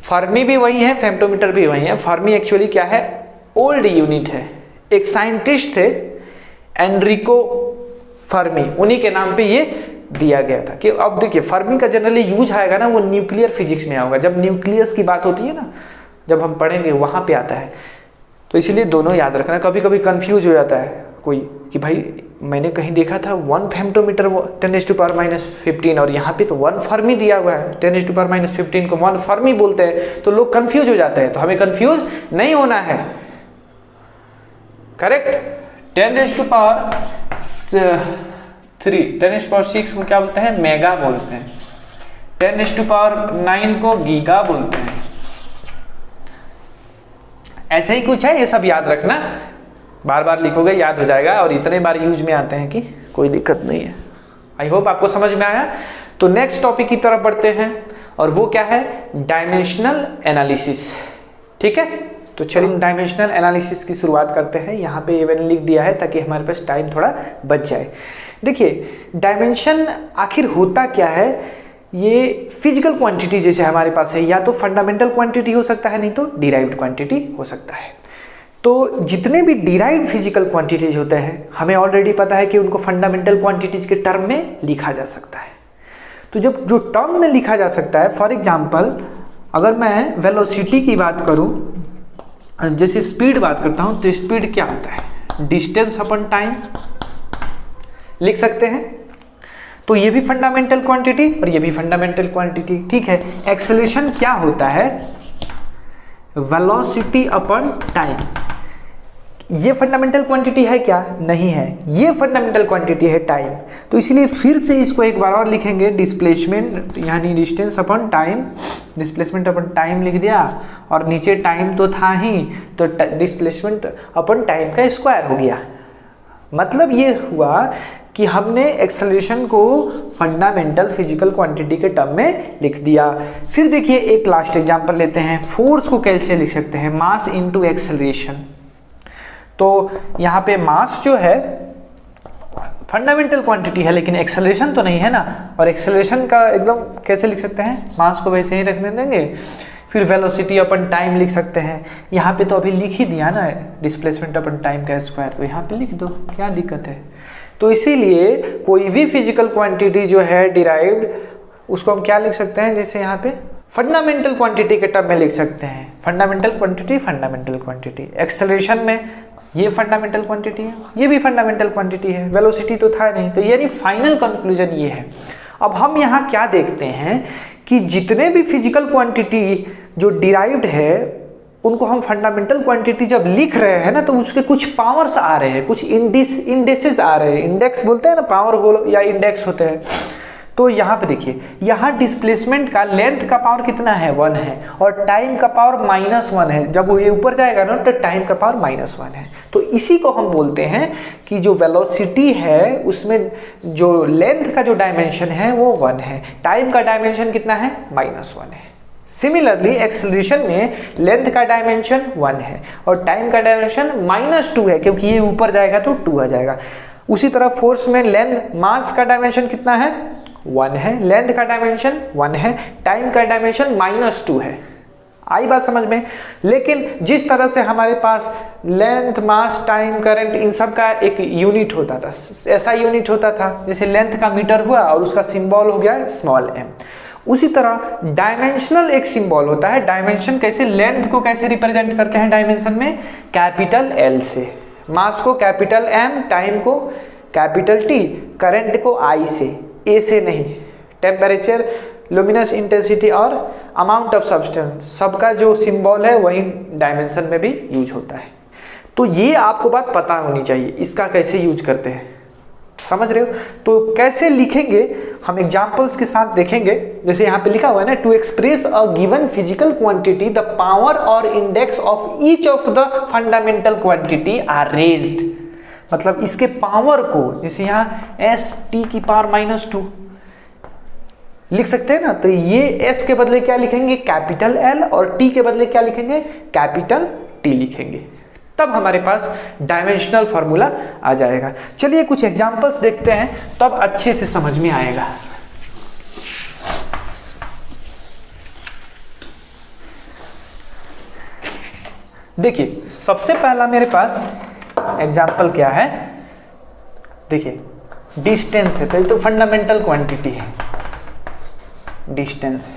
फर्मी भी वही है, फेम्टोमीटर भी वही है। फर्मी एक्चुअली क्या है, ओल्ड यूनिट है। एक साइंटिस्ट थे एनरिको फर्मी, उन्हीं के नाम पे ये दिया गया था। कि अब देखिए फर्मी का जनरली यूज आएगा ना, वो न्यूक्लियर फिजिक्स में आएगा। जब न्यूक्लियस की बात होती है ना, जब हम पढ़ेंगे वहां पे आता है। तो इसीलिए दोनों याद रखना। कभी कभी कंफ्यूज हो जाता है कोई कि भाई मैंने कहीं देखा था 1 फेम्टोमीटर 10⁻⁻15 और यहाँ पे तो 1 फर्मी दिया हुआ है। 10⁻⁻15 को 1 फर्मी बोलते हैं, तो लोग कंफ्यूज हो जाते हैं। तो हमें कंफ्यूज नहीं होना है, करेक्ट। 10⁻6 को क्या बोलते हैं, मेगा बोलते हैं। 10⁻9 को गीगा बोलते हैं। ऐसे ही कुछ है, ये सब याद रखना। बार बार लिखोगे याद हो जाएगा, और इतने बार यूज में आते हैं कि कोई दिक्कत नहीं है। आई होप आपको समझ में आया। तो नेक्स्ट टॉपिक की तरफ बढ़ते हैं, और वो क्या है, डायमेंशनल एनालिसिस। ठीक है, तो चलिए डायमेंशनल एनालिसिस की शुरुआत करते हैं। यहाँ पे मैंने लिख दिया है ताकि हमारे पास टाइम थोड़ा बच जाए। देखिए डायमेंशन आखिर होता क्या है, ये फिजिकल क्वांटिटी जैसे हमारे पास है, या तो फंडामेंटल क्वांटिटी हो सकता है, नहीं तो डिराइव्ड क्वांटिटी हो सकता है। तो जितने भी डिराइव्ड फिजिकल क्वांटिटीज होते हैं, हमें ऑलरेडी पता है कि उनको फंडामेंटल क्वांटिटीज के टर्म में लिखा जा सकता है। तो जब जो टर्म में लिखा जा सकता है, फॉर एग्जाम्पल अगर मैं वेलोसिटी की बात करूं, जैसे स्पीड बात करता हूं, तो स्पीड क्या होता है, डिस्टेंस अपन टाइम लिख सकते हैं। तो ये भी फंडामेंटल क्वांटिटी और ये भी फंडामेंटल क्वांटिटी, ठीक है। एक्सेलरेशन क्या होता है? Velocity upon time. ये फंडामेंटल क्वांटिटी है क्या? नहीं है, ये फंडामेंटल क्वांटिटी है टाइम। तो इसलिए फिर से इसको एक बार और लिखेंगे, डिस्प्लेसमेंट यानी distance upon time, displacement upon time लिख दिया, और नीचे टाइम तो था ही, तो डिस्प्लेसमेंट अपॉन टाइम का स्क्वायर हो गया। मतलब ये हुआ कि हमने एक्सेलरेशन को फंडामेंटल फिजिकल क्वांटिटी के टर्म में लिख दिया। फिर देखिए एक लास्ट एग्जांपल लेते हैं। फोर्स को कैसे लिख सकते हैं? Mass into acceleration. तो यहाँ पे मास जो है फंडामेंटल क्वांटिटी है, लेकिन एक्सेलरेशन तो नहीं है ना, और एक्सेलरेशन का एकदम कैसे लिख सकते हैं? मास को वैसे ही रखने देंगे। फिर वेलोसिटी अपन टाइम लिख सकते हैं। यहाँ पे तो अभी लिख ही दिया ना, डिस्प्लेसमेंट अपन टाइम का स्क्वायर, तो यहाँ पे लिख दो, क्या दिक्कत है? तो इसीलिए कोई भी फिजिकल क्वांटिटी जो है डिराइव्ड, उसको हम क्या लिख सकते हैं? जैसे यहाँ पे फंडामेंटल क्वांटिटी के टर्म में लिख सकते हैं, fundamental quantity, fundamental quantity. Acceleration में ये फंडामेंटल क्वांटिटी है, ये भी फंडामेंटल क्वांटिटी है, वेलोसिटी तो था नहीं। तो यानी फाइनल कंक्लूजन ये है। अब हम यहाँ क्या देखते हैं कि जितने भी फिजिकल क्वांटिटी जो डिराइव्ड है, उनको हम फंडामेंटल क्वांटिटी जब लिख रहे हैं ना, तो उसके कुछ पावर्स आ रहे हैं, कुछ इंडेक्सेस आ रहे हैं। इंडेक्स बोलते हैं ना, पावर या इंडेक्स होते हैं। तो यहाँ पे देखिए, यहाँ डिस्प्लेसमेंट का लेंथ का पावर कितना है? 1 है, और टाइम का पावर -1 है। जब वो ये ऊपर जाएगा ना, तो टाइम का पावर -1 है। तो इसी को हम बोलते हैं कि जो वेलोसिटी है उसमें जो लेंथ का जो डायमेंशन है वो 1 है, टाइम का डायमेंशन कितना है? -1 है। सिमिलरली एक्सेलरेशन में लेंथ का डायमेंशन 1 है और टाइम का डायमेंशन -2 है, क्योंकि ये ऊपर जाएगा तो 2 आ जाएगा। उसी तरह फोर्स में लेंथ, मास का डायमेंशन कितना है? 1 है, लेंथ का डायमेंशन 1 है, टाइम का डायमेंशन -2 है। आई बात समझ में? लेकिन जिस तरह से हमारे पास लेंथ, मास, टाइम, करंट, इन सब का एक यूनिट होता था, ऐसा यूनिट होता था, जैसे लेंथ का मीटर हुआ और उसका सिंबल हो गया स्मॉल m। उसी तरह डायमेंशनल एक सिंबल होता है। डायमेंशन कैसे? लेंथ को कैसे रिप्रेजेंट करते हैं डायमेंशन में? कैपिटल L से, मास को कैपिटल M, टाइम को कैपिटल T, करंट को I से, A से नहीं। टेम्परेचर, लुमिनस इंटेंसिटी और अमाउंट ऑफ सब्सटेंस, सबका जो सिंबल है वही डायमेंशन में भी यूज होता है। तो ये आपको बात पता होनी चाहिए, इसका कैसे यूज करते हैं, समझ रहे हो? तो कैसे लिखेंगे हम एग्जांपल्स के साथ देखेंगे। जैसे यहाँ पे लिखा हुआ है ना, to express a given physical quantity the power और index of each of the fundamental quantity are raised. मतलब इसके पावर को, जैसे यहाँ st की पावर -2 लिख सकते हैं ना, तो ये s के बदले क्या लिखेंगे? कैपिटल L, और t के बदले क्या लिखेंगे? कैपिटल T लिखेंगे। तब हमारे पास डायमेंशनल फॉर्मूला आ जाएगा। चलिए कुछ एग्जांपल्स देखते हैं, तब अच्छे से समझ में आएगा। देखिए सबसे पहला मेरे पास एग्जांपल क्या है? देखिए डिस्टेंस है, पहले तो फंडामेंटल क्वांटिटी है, डिस्टेंस है।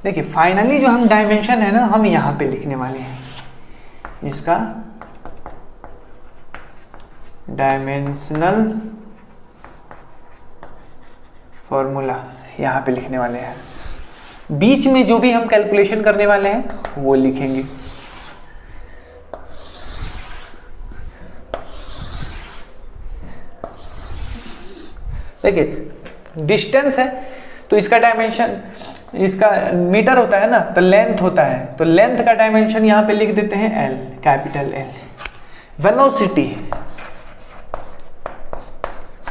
देखिए फाइनली जो हम डायमेंशन है ना, हम यहाँ पे लिखने वाले हैं, इसका डायमेंशनल फॉर्मूला यहाँ पे लिखने वाले हैं। बीच में जो भी हम कैलकुलेशन करने वाले हैं वो लिखेंगे। देखिए डिस्टेंस है तो इसका डायमेंशन, इसका मीटर होता है ना, तो लेंथ होता है, तो लेंथ का डायमेंशन यहाँ पे लिख देते हैं L, capital L। Velocity,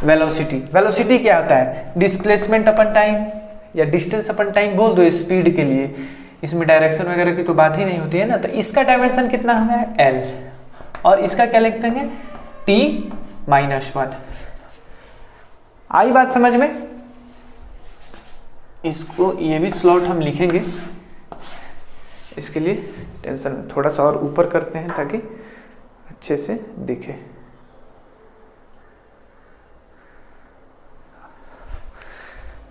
velocity क्या होता है? डिस्प्लेसमेंट अपन टाइम या डिस्टेंस अपन टाइम बोल दो स्पीड के लिए, इसमें डायरेक्शन वगैरह की तो बात ही नहीं होती है ना। तो इसका डायमेंशन कितना होगा? L, और इसका क्या लिख देंगे? T-1। आई बात समझ में? इसको ये भी स्लॉट हम लिखेंगे, इसके लिए टेंशन थोड़ा सा और ऊपर करते हैं ताकि अच्छे से दिखे।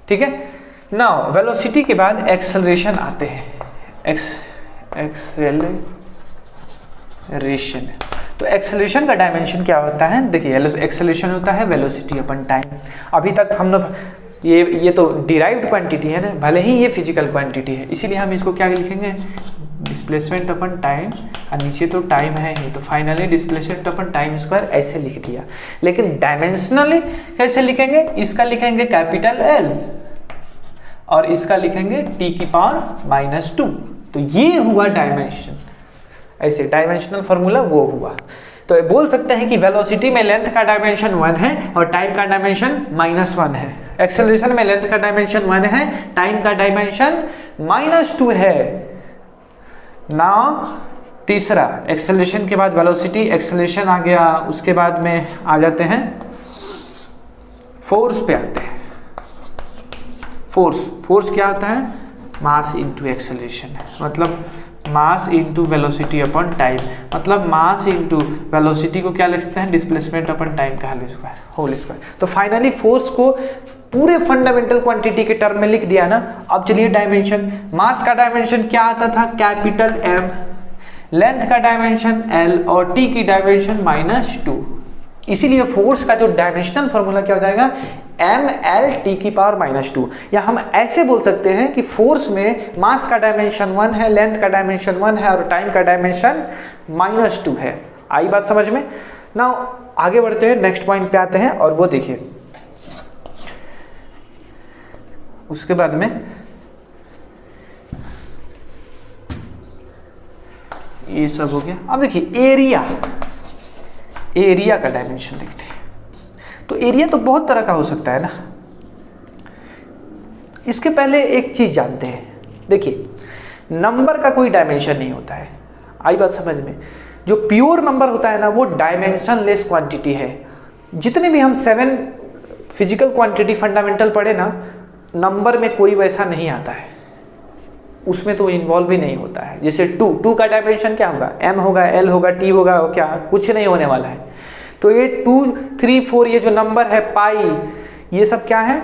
ठीक है। नाउ वेलोसिटी के बाद एक्सेलरेशन आते हैं, एक्सेलरेशन। तो तो एक्सेलरेशन का डायमेंशन क्या होता है, देखिए एक्सेलरेशन होता है वेलोसिटी अपन टाइम। अभी तक हम लोग ये तो डिराइव्ड क्वांटिटी है ना, भले ही ये फिजिकल क्वांटिटी है, इसीलिए हम इसको क्या लिखेंगे, डिस्प्लेसमेंट अपन टाइम, और नीचे तो टाइम है ही, तो फाइनली डिस्प्लेसमेंट अपन टाइम स्क्वायर ऐसे लिख दिया। लेकिन डायमेंशनली कैसे लिखेंगे, इसका लिखेंगे कैपिटल एल और इसका लिखेंगे टी की पावर -2, तो ये हुआ डायमेंशन। ऐसे डायमेंशनल फॉर्मूला वो हुआ। तो बोल सकते हैं कि वेलोसिटी में लेंथ का डायमेंशन 1 है और टाइम का डायमेंशन -1 है। एक्सेलरेशन में लेंथ का डायमेंशन 1 है, टाइम का डायमेंशन -2 है। नाउ तीसरा, एक्सेलरेशन के बाद वेलोसिटी, एक्सेलरेशन आ गया, उसके बाद में आ जाते हैं फोर्स पे आते हैं। फोर्स क्या होता है, मास इनटू एक्सेलरेशन, मतलब mass into velocity upon time, मतलब मास इनटू वेलोसिटी को क्या लिख सकते हैं, डिस्प्लेसमेंट अपॉन टाइम का होल स्क्वायर। तो फाइनली फोर्स को पूरे फंडामेंटल क्वांटिटी के टर्म में लिख दिया ना। अब चलिए डायमेंशन, मास का डायमेंशन क्या आता था, कैपिटल M, लेंथ का डायमेंशन L और T की डायमेंशन -2। इसीलिए फोर्स का जो डायमेंशनल फॉर्मूला क्या हो जाएगा, mL/T की पावर -2। या हम ऐसे बोल सकते हैं कि फोर्स में मास का डायमेंशन 1 है, लेंथ का डायमेंशन 1 है और टाइम का डायमेंशन -2 है। आई बात समझ में। नाउ आगे बढ़ते हैं, नेक्स्ट पॉइंट पे आते हैं और वो देखिए, उसके बाद में ये सब हो गया। अब देखिए एरिया का डायमेंशन देखते हैं। तो एरिया तो बहुत तरह का हो सकता है ना। इसके पहले एक चीज जानते हैं, देखिए नंबर का कोई डायमेंशन नहीं होता है। आई बात समझ में। जो प्योर नंबर होता है ना, वो डायमेंशन लेस क्वांटिटी है। जितने भी हम 7 फिजिकल क्वांटिटी फंडामेंटल पढ़े ना, नंबर में कोई वैसा नहीं आता है, उसमें तो इन्वॉल्व ही नहीं होता है। जैसे 2 का डायमेंशन क्या होगा, m होगा, l होगा, t होगा, क्या कुछ नहीं होने वाला है। तो ये 2, 3, 4 ये जो नंबर है, पाई, ये सब क्या है,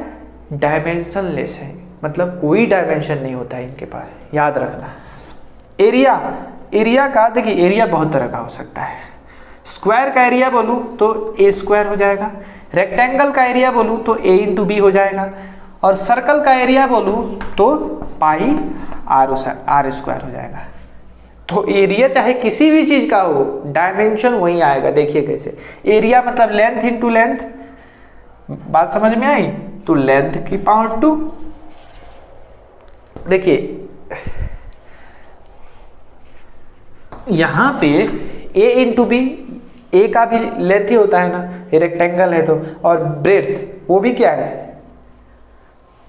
डायमेंशन लेस है, मतलब कोई डायमेंशन नहीं होता है इनके पास, याद रखना। एरिया का देखिए, एरिया बहुत तरह का हो सकता है। स्क्वायर का एरिया बोलूँ तो a² हो जाएगा, रेक्टेंगल का एरिया बोलूँ तो a/b हो जाएगा, और सर्कल का एरिया बोलूँ तो पाई r² हो जाएगा। तो एरिया चाहे किसी भी चीज का हो, डायमेंशन वही आएगा। देखिए कैसे, एरिया मतलब लेंथ इनटू लेंथ, बात समझ में आई, तो लेंथ की पावर 2। देखिए यहां पे a/b, a का भी लेंथ ही होता है ना, ये रेक्टेंगल है तो, और ब्रेड्थ वो भी क्या है,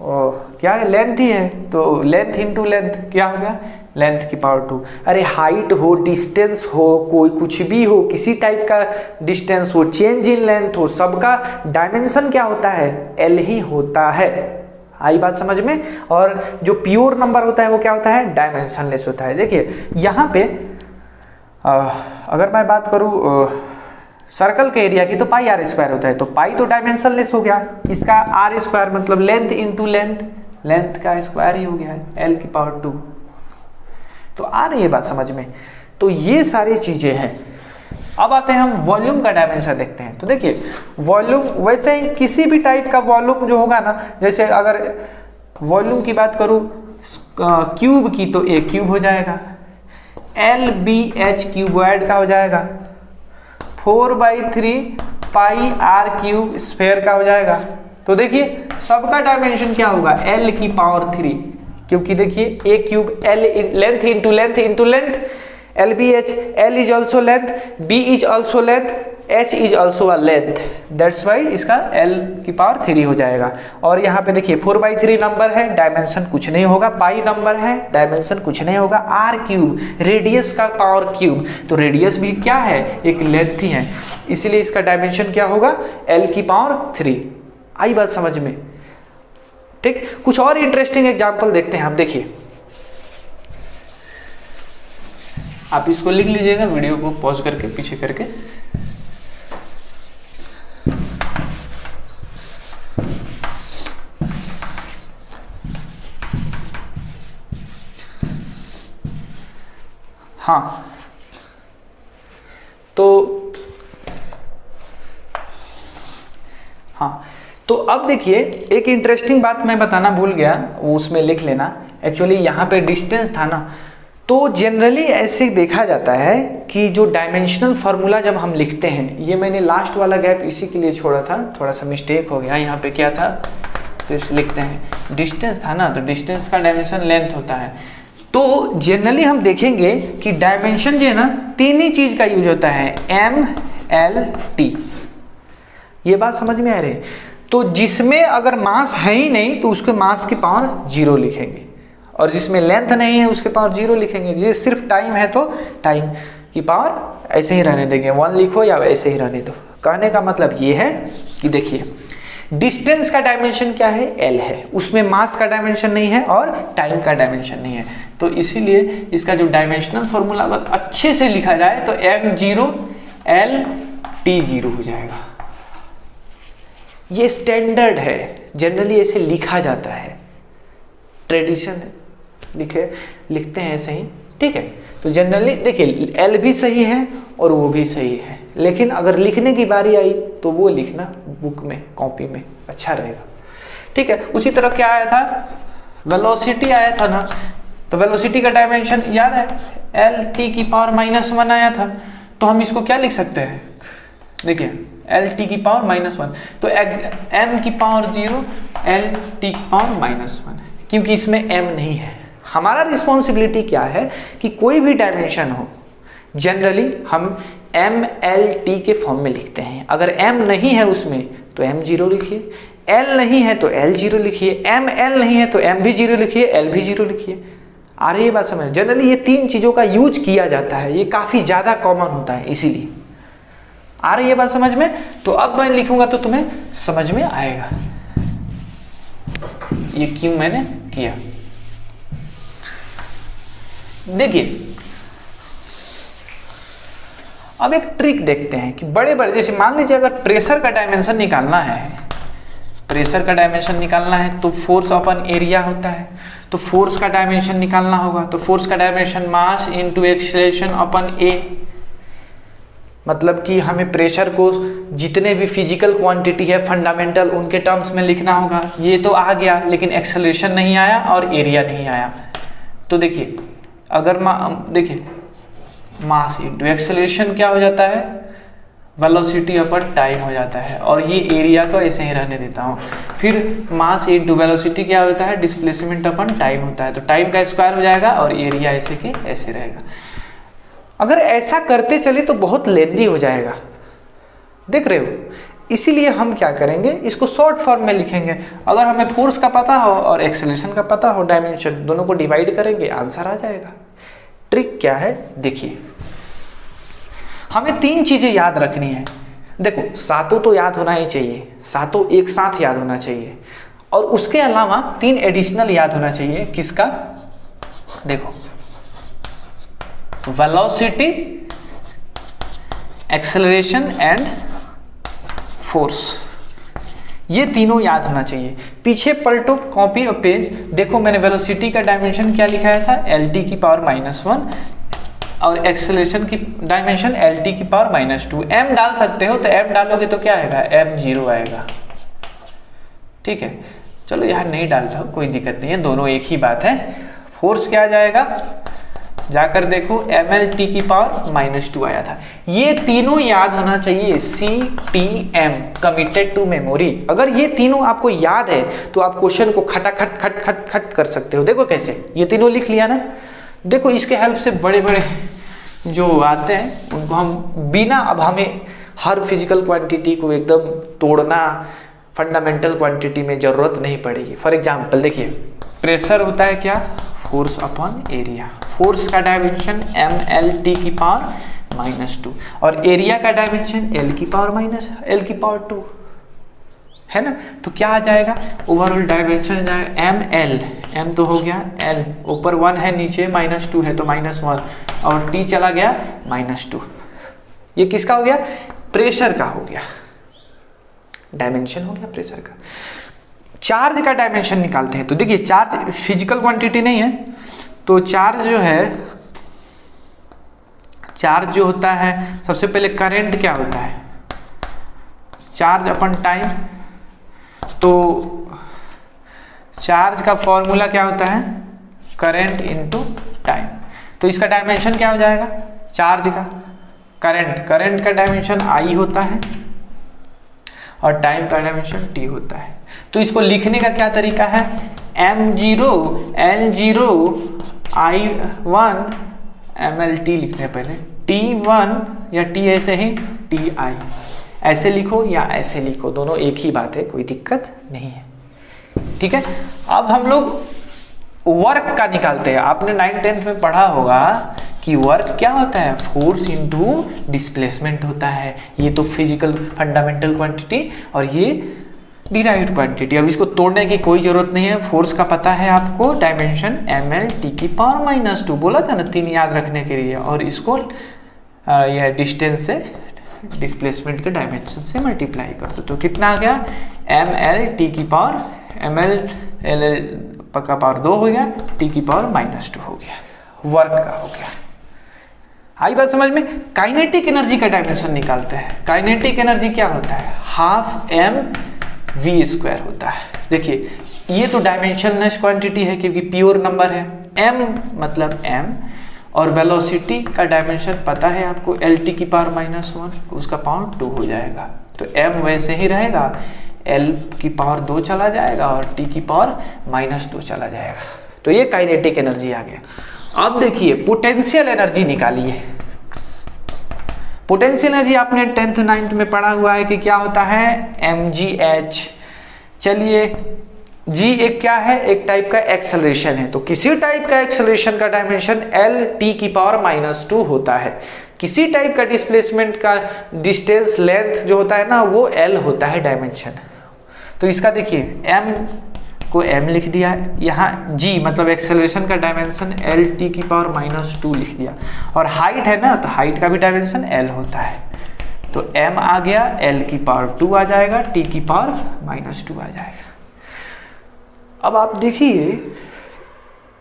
क्या है, लेंथ ही है। तो लेंथ इनटू लेंथ क्या हो गया, लेंथ की पावर 2। अरे हाइट हो, डिस्टेंस हो, कोई कुछ भी हो, किसी टाइप का डिस्टेंस हो, चेंज इन लेंथ हो, सबका डायमेंशन क्या होता है, L ही होता है। आई बात समझ में। और जो प्योर नंबर होता है वो क्या होता है, डायमेंशन लेस होता है। देखिए यहाँ पे अगर मैं बात करूँ सर्कल के एरिया की, तो पाई r² होता है, तो पाई तो डायमेंशन लेस हो गया, इसका r² मतलब लेंथ इनटू लेंथ, लेंथ का स्क्वायर ही हो गया है, L की पावर 2। तो आ रही है बात समझ में। तो ये सारी चीजें हैं। अब आते हैं हम वॉल्यूम का डायमेंशन देखते हैं। तो देखिए वॉल्यूम, वैसे ही किसी भी टाइप का वॉल्यूम जो होगा ना, जैसे अगर वॉल्यूम की बात करूं क्यूब की, तो a क्यूब हो जाएगा, LBH क्यूबॉइड का हो जाएगा, 4/3 पाई r³ स्फेयर का हो जाएगा। तो देखिए सबका डायमेंशन क्या होगा, L की पावर 3, क्योंकि देखिए a³ L length into length into length, LBH, L is also length, B is also length, H is also a length, that's why इसका L की पावर 3 हो जाएगा। और यहाँ पे देखिए 4/3 नंबर है, डायमेंशन कुछ नहीं होगा, पाई नंबर है, डायमेंशन कुछ नहीं होगा, r³ रेडियस का पावर क्यूब, तो रेडियस भी क्या है, एक लेंथ ही है, इसीलिए इसका डायमेंशन क्या होगा, L की पावर 3। आई बात समझ में। ठीक, कुछ और इंटरेस्टिंग एग्जांपल देखते हैं हम। देखिए आप इसको लिख लीजिएगा, वीडियो को पॉज करके पीछे करके। हाँ, तो हाँ, तो अब देखिए एक इंटरेस्टिंग बात मैं बताना भूल गया, वो उसमें लिख लेना। एक्चुअली यहाँ पे डिस्टेंस था ना, तो जनरली ऐसे देखा जाता है कि जो डायमेंशनल फार्मूला जब हम लिखते हैं, ये मैंने लास्ट वाला गैप इसी के लिए छोड़ा था, थोड़ा सा मिस्टेक हो गया। यहाँ पे क्या था, तो इसे लिखते हैं, डिस्टेंस था ना, तो डिस्टेंस का डायमेंशन लेंथ होता है। तो जनरली हम देखेंगे कि डायमेंशन जो है ना, तीन ही चीज़ का यूज होता है, एम एल टी। ये बात समझ में आ रही है? तो जिसमें अगर मास है ही नहीं तो उसके मास की पावर 0 लिखेंगे, और जिसमें लेंथ नहीं है उसके पावर 0 लिखेंगे। जिस सिर्फ टाइम है तो टाइम की पावर ऐसे ही रहने देंगे, 1 लिखो या वैसे ही रहने दो। कहने का मतलब ये है कि देखिए डिस्टेंस का डायमेंशन क्या है, एल है, उसमें मास का डायमेंशन नहीं है और टाइम का डायमेंशन नहीं है। तो इसीलिए इसका जो डायमेंशनल फॉर्मूला अगर अच्छे से लिखा जाए तो m0 l t0 हो जाएगा। ये स्टैंडर्ड है, जनरली ऐसे लिखा जाता है, ट्रेडिशन है, लिखते हैं ऐसे ही, ठीक है। तो जनरली देखिए एल भी सही है और वो भी सही है, लेकिन अगर लिखने की बारी आई तो वो लिखना बुक में, कॉपी में अच्छा रहेगा, ठीक है। उसी तरह क्या आया था, वेलोसिटी आया था ना, तो वेलोसिटी का डायमेंशन याद है, एल टी की पावर -1 आया था। तो हम इसको क्या लिख सकते हैं, देखिए एल टी की पावर -1, तो एम की पावर 0, एल टी की पावर -1, क्योंकि इसमें एम नहीं है। हमारा रिस्पॉन्सिबिलिटी क्या है कि कोई भी डायमेंशन हो, जनरली हम एम एल टी के फॉर्म में लिखते हैं। अगर एम नहीं है उसमें तो m0 लिखिए, एल नहीं है तो l0 लिखिए, एम एल नहीं है तो m भी 0 लिखिए, एल भी 0 लिखिए। आ रही है बात समझ? जनरली ये तीन चीज़ों का यूज किया जाता है, ये काफ़ी ज़्यादा कॉमन होता है, इसीलिए। आ रही है बात समझ में? तो अब मैं लिखूंगा तो तुम्हें समझ में आएगा ये क्यों मैंने किया। देखिए अब एक ट्रिक देखते हैं कि बड़े बड़े, जैसे मान लीजिए अगर प्रेशर का डायमेंशन निकालना है, प्रेशर का डायमेंशन निकालना है तो फोर्स अपन एरिया होता है, तो फोर्स का डायमेंशन निकालना होगा, तो फोर्स का डायमेंशन मास इनटू एक्सेलरेशन अपन ए। मतलब कि हमें प्रेशर को जितने भी फिजिकल क्वांटिटी है फंडामेंटल, उनके टर्म्स में लिखना होगा। ये तो आ गया, लेकिन एक्सेलरेशन नहीं आया और एरिया नहीं आया। तो देखिए अगर देखिए मास इनटू एक्सेलरेशन क्या हो जाता है, वेलोसिटी अपन टाइम हो जाता है, और ये एरिया को ऐसे ही रहने देता हूँ। फिर मास इनटू वेलोसिटी क्या होता है, डिस्प्लेसमेंट अपन टाइम होता है, तो टाइम का स्क्वायर हो जाएगा और एरिया ऐसे के ऐसे रहेगा। अगर ऐसा करते चले तो बहुत लेंदी हो जाएगा, देख रहे हो। इसीलिए हम क्या करेंगे, इसको शॉर्ट फॉर्म में लिखेंगे। अगर हमें फोर्स का पता हो और एक्सेलरेशन का पता हो, डायमेंशन, दोनों को डिवाइड करेंगे, आंसर आ जाएगा। ट्रिक क्या है देखिए, हमें तीन चीजें याद रखनी है। देखो सातों तो याद होना ही चाहिए, सातों एक साथ याद होना चाहिए, और उसके अलावा 3 एडिशनल याद होना चाहिए। किसका, देखो वेलोसिटी, एक्सेलरेशन एंड फोर्स, ये तीनों याद होना चाहिए। पीछे पलटो कॉपी और पेज, देखो मैंने वेलोसिटी का डायमेंशन क्या लिखाया था, एल की पावर -1, और एक्सेलरेशन की डायमेंशन एल की पावर -2। m डाल सकते हो, तो m डालोगे तो क्या आएगा, m0 आएगा, ठीक है। चलो यार नहीं डालता हूँ, कोई दिक्कत नहीं है, दोनों एक ही बात है। फोर्स क्या आ जाएगा, जाकर देखो ml t की पावर -2 आया था। ये तीनों याद होना चाहिए, CTM, कमिटेड टू मेमोरी। अगर ये तीनों आपको याद है तो आप क्वेश्चन को खटाखट खट खट खट कर सकते हो। देखो कैसे, ये तीनों लिख लिया ना। देखो इसके हेल्प से बड़े बड़े जो आते हैं उनको हम बिना, अब हमें हर फिजिकल क्वांटिटी को एकदम तोड़ना, फंडामेंटल क्वांटिटी में ज़रूरत नहीं पड़ेगी। फॉर एग्जांपल देखिए, प्रेशर होता है क्या, फोर्स अपॉन एरिया। फोर्स का डायमेंशन ml की पावर -2, और एरिया का डायमेंशन l की पावर 2 है ना। तो क्या आ जाएगा, ओवरऑल डायमेंशन जाएगा ml, m तो हो गया, l ऊपर 1 है, नीचे -2 है तो -1, और t चला गया -2। ये किसका हो गया, प्रेशर का हो गया, डायमेंशन हो गया प्रेशर का। चार्ज का डायमेंशन निकालते हैं। तो देखिए चार्ज फिजिकल क्वांटिटी नहीं है, तो चार्ज जो है, चार्ज जो होता है, सबसे पहले करंट क्या होता है, चार्ज अपन टाइम, तो चार्ज का फॉर्मूला क्या होता है, करंट इनटू टाइम। तो इसका डायमेंशन क्या हो जाएगा, चार्ज का, करंट का डायमेंशन I होता है और टाइम का डायमेंशन T होता है। तो इसको लिखने का क्या तरीका है, m0 L0 I1 mLT लिखते हैं पहले, T1 या T ऐसे ही TI, ऐसे लिखो या ऐसे लिखो, दोनों एक ही बात है, कोई दिक्कत नहीं है। ठीक है, अब हम लोग वर्क का निकालते हैं। आपने 9th-10th में पढ़ा होगा कि वर्क क्या होता है, फोर्स इनटू डिस्प्लेसमेंट होता है। ये तो फिजिकल फंडामेंटल क्वांटिटी और ये डिराइव्ड क्वांटिटी। अब इसको तोड़ने की कोई जरूरत नहीं है, फोर्स का पता है आपको, डायमेंशन mL/-2 बोला था ना, 3 याद रखने के लिए, और इसको यह डिस्टेंस से डिस्प्लेसमेंट के डायमेंशन से मल्टीप्लाई कर दो तो कितना आ गया, mL/2 हो गया, T⁻⁻2 हो गया, वर्क का हो गया। आई बात समझ में। काइनेटिक एनर्जी का डायमेंशन निकालते हैं। काइनेटिक एनर्जी क्या होता है, 12mv² होता है। देखिए ये तो डायमेंशनलेस क्वांटिटी है क्योंकि प्योर नंबर है, m मतलब m, और वेलोसिटी का डायमेंशन पता है आपको, L⁻⁻1, उसका पावर 2 हो जाएगा। तो m वैसे ही रहेगा, L⁻2 चला जाएगा और T⁻⁻2 चला जाएगा। तो ये काइनेटिक एनर्जी आ गया। अब देखिए पोटेंशियल एनर्जी निकालिए। पोटेंशियल एनर्जी आपने 10th-9th में पढ़ा हुआ है कि क्या होता है, mgh। चलिए g एक क्या है, एक टाइप का एक्सेलरेशन है। तो किसी टाइप का एक्सेलरेशन का डायमेंशन L⁻2 होता है। किसी टाइप का डिस्प्लेसमेंट का डिस्टेंस लेंथ जो होता है ना, वो L होता है डायमेंशन। तो इसका देखिए m को m लिख दिया, यहाँ g मतलब एक्सेलरेशन का डायमेंशन L⁻2 लिख दिया, और हाइट है ना, तो हाइट का भी डायमेंशन L होता है। तो m आ गया, L⁻2 आ जाएगा, T⁻2 आ जाएगा। अब आप देखिए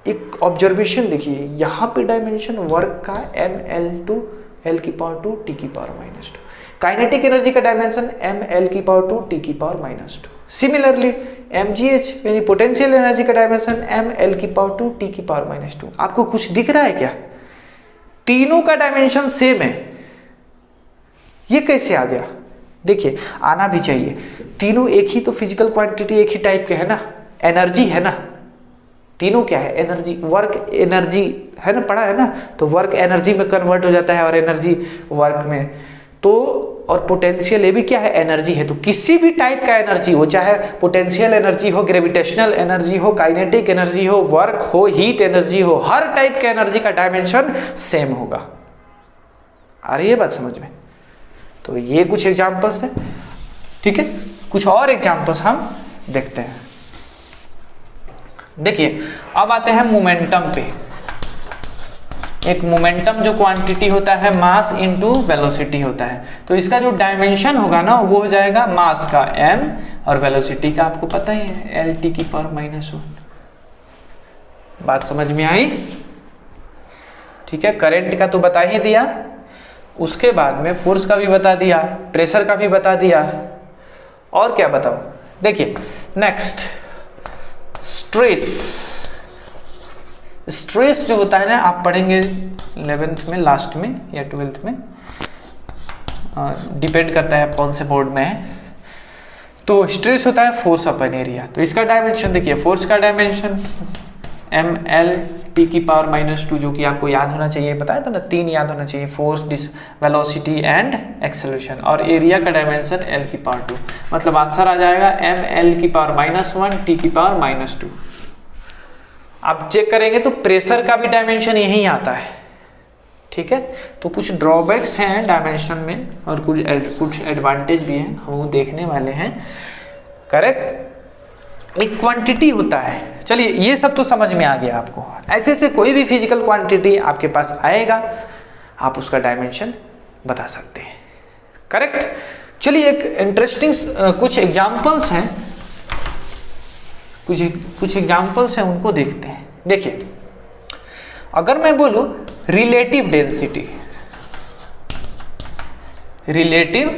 एक ऑब्जर्वेशन देखिए, यहाँ पे डायमेंशन वर्क का mL2 L⁻2 T⁻2, kinetic energy का dimension mL⁻2 T⁻2। Similarly mgh यानी पोटेंशियल एनर्जी का डायमेंशन mL⁻2 T⁻2। आपको कुछ दिख रहा है क्या, तीनों का डायमेंशन सेम है। ये कैसे आ गया, देखिए आना भी चाहिए। तीनों एक ही तो फिजिकल क्वांटिटी, एक ही टाइप के है ना, एनर्जी है ना, तीनों क्या है, एनर्जी, वर्क एनर्जी है ना, पढ़ा है ना। तो वर्क एनर्जी में कन्वर्ट हो जाता है और एनर्जी वर्क में। तो और पोटेंशियल ये भी क्या है, एनर्जी है। तो किसी भी टाइप का एनर्जी हो, चाहे पोटेंशियल एनर्जी हो, ग्रेविटेशनल एनर्जी हो, काइनेटिक एनर्जी हो, वर्क हो, हीट एनर्जी हो, हर टाइप के एनर्जी का डायमेंशन सेम होगा। आ रही है बात समझ में। तो ये कुछ एग्जांपल्स हैं, ठीक है। कुछ और एग्जांपल्स हम देखते हैं। देखिए अब आते हैं मोमेंटम पे। एक मोमेंटम जो क्वांटिटी होता है मास इनटू वेलोसिटी होता है। तो इसका जो डायमेंशन होगा ना, वो हो जाएगा मास का m और वेलोसिटी का आपको पता ही है L⁻⁻1। बात समझ में आई, ठीक है। करंट का तो बता ही दिया, उसके बाद में फोर्स का भी बता दिया, प्रेशर का भी बता दिया, और क्या बताऊं। देखिए नेक्स्ट स्ट्रेस। स्ट्रेस जो होता है ना, आप पढ़ेंगे 11th में लास्ट में या 12th में, डिपेंड करता है कौन से बोर्ड में है। तो स्ट्रेस होता है फोर्स अपॉन एरिया। तो इसका डायमेंशन देखिए, फोर्स का डायमेंशन mL⁻2 जो कि आपको याद होना चाहिए, बताया था ना, 3 याद होना चाहिए, फोर्स, वेलोसिटी एंड एक्सेलरेशन। और एरिया का डायमेंशन L⁻2, मतलब आंसर आ जाएगा mL⁻1 T⁻2। आप चेक करेंगे तो प्रेशर का भी डायमेंशन यही आता है, ठीक है। तो कुछ ड्रॉबैक्स हैं डायमेंशन में और कुछ एडवांटेज भी हैं, हम वो देखने वाले हैं। करेक्ट, एक क्वांटिटी होता है। चलिए ये सब तो समझ में आ गया आपको। ऐसे से कोई भी फिजिकल क्वांटिटी आपके पास आएगा, आप उसका डायमेंशन बता सकते हैं। करेक्ट। चलिए एक इंटरेस्टिंग कुछ एग्जाम्पल्स हैं, कुछ एग्जाम्पल्स हैं, उनको देखते हैं। देखिए अगर मैं बोलूं relative density, relative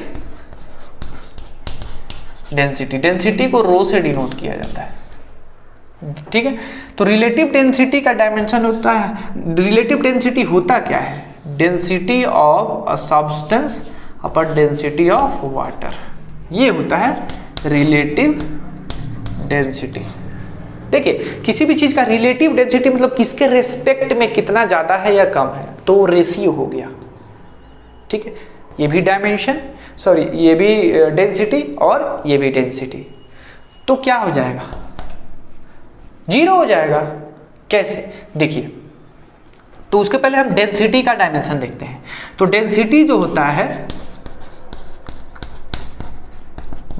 density, density को रो से डिनोट किया जाता है, ठीक है। तो रिलेटिव डेंसिटी का डायमेंशन होता है, रिलेटिव डेंसिटी होता क्या है, density of a substance upon density of water, ये होता है रिलेटिव डेंसिटी। देखिए किसी भी चीज का रिलेटिव डेंसिटी मतलब किसके रेस्पेक्ट में कितना ज्यादा है या कम है, तो रेशियो हो गया, ठीक है। ये भी डायमेंशन, सॉरी ये भी डेंसिटी और ये भी डेंसिटी, तो क्या हो जाएगा, जीरो हो जाएगा। कैसे, देखिए तो उसके पहले हम डेंसिटी का डायमेंशन देखते हैं। तो डेंसिटी जो होता है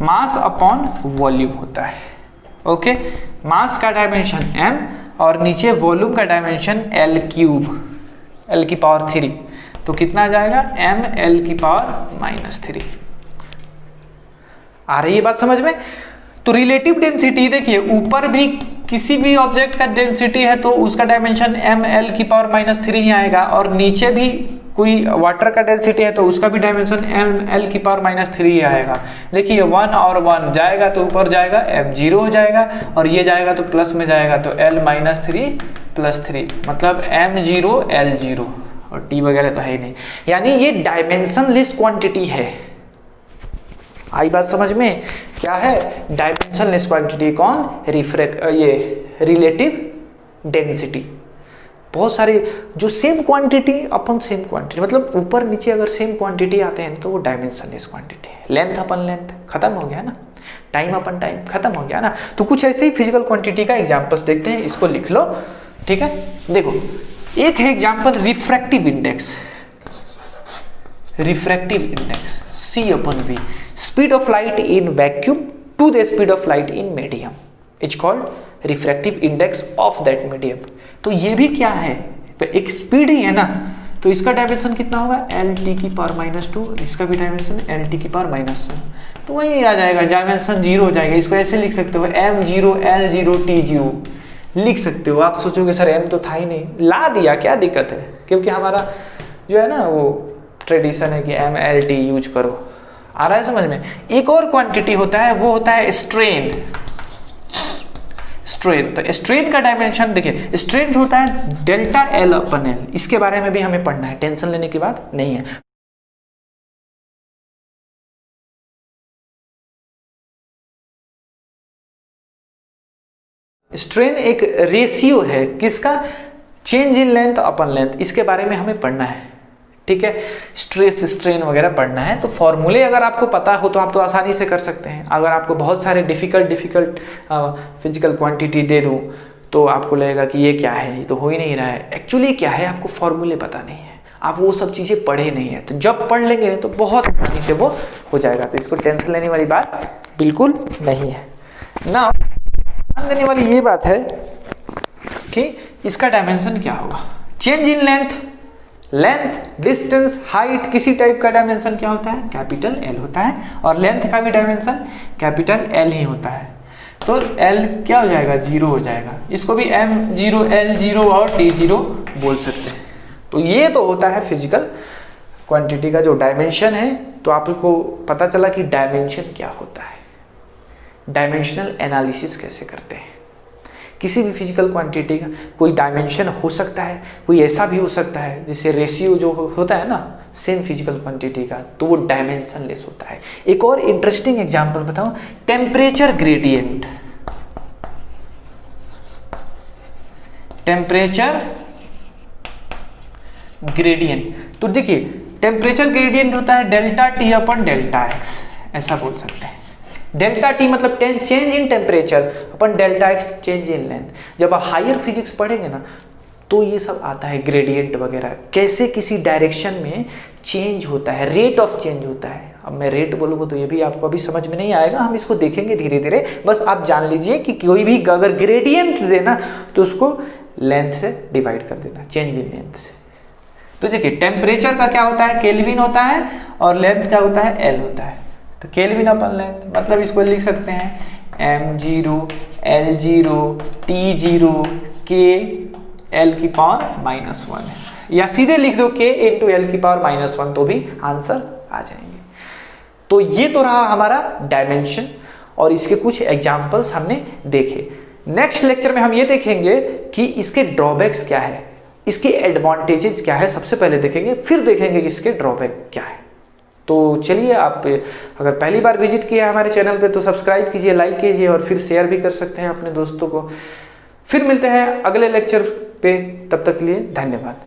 मास अपॉन वॉल्यूम होता है, ओके। मास का डायमेंशन m और नीचे वॉल्यूम का डायमेंशन l क्यूब, l की पावर 3, तो कितना आ जाएगा m l की पावर -3। आ रही है बात समझ में। तो रिलेटिव डेंसिटी देखिए, ऊपर भी किसी भी ऑब्जेक्ट का डेंसिटी है तो उसका डायमेंशन m l की पावर -3 ही आएगा, और नीचे भी कोई वाटर का डेंसिटी है तो उसका भी डायमेंशन m l की पावर -3 ही आएगा। देखिए 1 और 1 जाएगा तो ऊपर जाएगा m 0 हो जाएगा, और ये जाएगा तो प्लस में जाएगा तो l -3 + 3, मतलब m 0 l 0, और t वगैरह तो है ही नहीं, यानी ये डायमेंशनलेस क्वांटिटी है। आई बात समझ में, क्या है डायमेंशनलेस क्वांटिटी, कौन, ये रिलेटिव डेंसिटी। बहुत सारे जो सेम क्वांटिटी अपन सेम क्वांटिटी, मतलब ऊपर नीचे अगर सेम क्वांटिटी आते हैं तो वो डायमेंशनलेस क्वांटिटी है। लेंथ अपन लेंथ खत्म हो गया ना, टाइम अपन टाइम खत्म हो गया ना। तो कुछ ऐसे ही फिजिकल क्वांटिटी का एग्जांपल्स देखते हैं, इसको लिख लो, ठीक है। देखो एक है example refractive index, refractive index C/V, speed of light in vacuum to the speed of light in medium, it's called refractive index of that medium। तो ये भी क्या है, तो एक स्पीड ही है ना, तो इसका डायमेंशन कितना होगा lt की पावर -2, इसका भी डायमेंशन lt की पावर -1, तो वही आ जाएगा, डायमेंशन 0 हो जाएगा। इसको ऐसे लिख सकते हो m0 l0 t0 लिख सकते हो। आप सोचोगे सर m तो था ही नहीं, ला दिया, क्या दिक्कत है, क्योंकि हमारा जो है ना वो ट्रेडिशन है कि m l t यूज करो। आ रहा है समझ में। एक और क्वांटिटी होता है, वो होता है स्ट्रेन। स्ट्रेन, तो स्ट्रेन का डायमेंशन देखिए, स्ट्रेन होता है डेल्टा L/L, इसके बारे में भी हमें पढ़ना है, टेंशन लेने की बात नहीं है। स्ट्रेन एक रेशियो है, किसका, change in length upon length, इसके बारे में हमें पढ़ना है, ठीक है। स्ट्रेस स्ट्रेन वगैरह पढ़ना है, तो फॉर्मूले अगर आपको पता हो तो आप तो आसानी से कर सकते हैं। अगर आपको बहुत सारे डिफिकल्ट फिजिकल क्वांटिटी दे दूं तो आपको लगेगा कि ये क्या है, ये तो हो ही नहीं रहा है। एक्चुअली क्या है, आपको फॉर्मूले पता नहीं है, आप वो सब चीज़ें पढ़े नहीं है, तो जब पढ़ लेंगे तो बहुत आसानी से वो हो जाएगा। तो इसको टेंशन लेने वाली बात बिल्कुल नहीं है ना। ध्यान देने वाली ये बात है कि इसका डायमेंशन क्या होगा, change in length, length, distance, height, किसी टाइप का डायमेंशन क्या होता है, कैपिटल L होता है, और लेंथ का भी डायमेंशन कैपिटल L ही होता है। तो L क्या हो जाएगा, 0 हो जाएगा। इसको भी m0 l0 और t0 बोल सकते हैं। तो ये तो होता है फिजिकल क्वांटिटी का जो डायमेंशन है। तो आपको पता चला कि डायमेंशन क्या होता है, डायमेंशनल एनालिसिस कैसे करते हैं। किसी भी फिजिकल क्वांटिटी का कोई डायमेंशन हो सकता है, कोई ऐसा भी हो सकता है जैसे रेशियो जो होता है ना सेम फिजिकल क्वांटिटी का, तो वो डायमेंशन लेस होता है। एक और इंटरेस्टिंग एग्जांपल बताऊं, टेम्परेचर ग्रेडियंट। टेम्परेचर ग्रेडियंट, तो देखिए टेम्परेचर ग्रेडियंट होता है डेल्टा T अपन डेल्टा x, ऐसा बोल सकते हैं। डेल्टा टी मतलब change in temperature upon delta x change in length. जब आप हायर फिजिक्स पढ़ेंगे ना तो ये सब आता है, ग्रेडियंट वगैरह, कैसे किसी डायरेक्शन में चेंज होता है, रेट ऑफ चेंज होता है। अब मैं रेट बोलूँगा तो ये भी आपको अभी समझ में नहीं आएगा, हम इसको देखेंगे धीरे धीरे। बस आप जान लीजिए कि कोई भी अगर ग्रेडियंट देना तो उसको लेंथ से डिवाइड कर देना, चेंज इन लेंथ से। तो देखिए टेम्परेचर का क्या होता है, केल्विन होता है, और लेंथ क्या होता है, एल होता है। तो केल्विन अपन लेंथ, मतलब इसको लिख सकते हैं m0 l0 t0 k l की पावर -1 है, या सीधे लिख दो k इंटू l की पावर -1 तो भी आंसर आ जाएंगे। तो ये तो रहा हमारा डायमेंशन। और इसके कुछ एग्जाम्पल्स हमने देखे। नेक्स्ट लेक्चर में हम ये देखेंगे कि इसके ड्रॉबैक्स क्या है, इसके एडवांटेजेस क्या है, सबसे पहले देखेंगे, फिर देखेंगे कि इसके ड्रॉबैक क्या है। तो चलिए, आप अगर पहली बार विजिट किया है हमारे चैनल पे तो सब्सक्राइब कीजिए, लाइक कीजिए और फिर शेयर भी कर सकते हैं अपने दोस्तों को। फिर मिलते हैं अगले लेक्चर पे, तब तक के लिए धन्यवाद।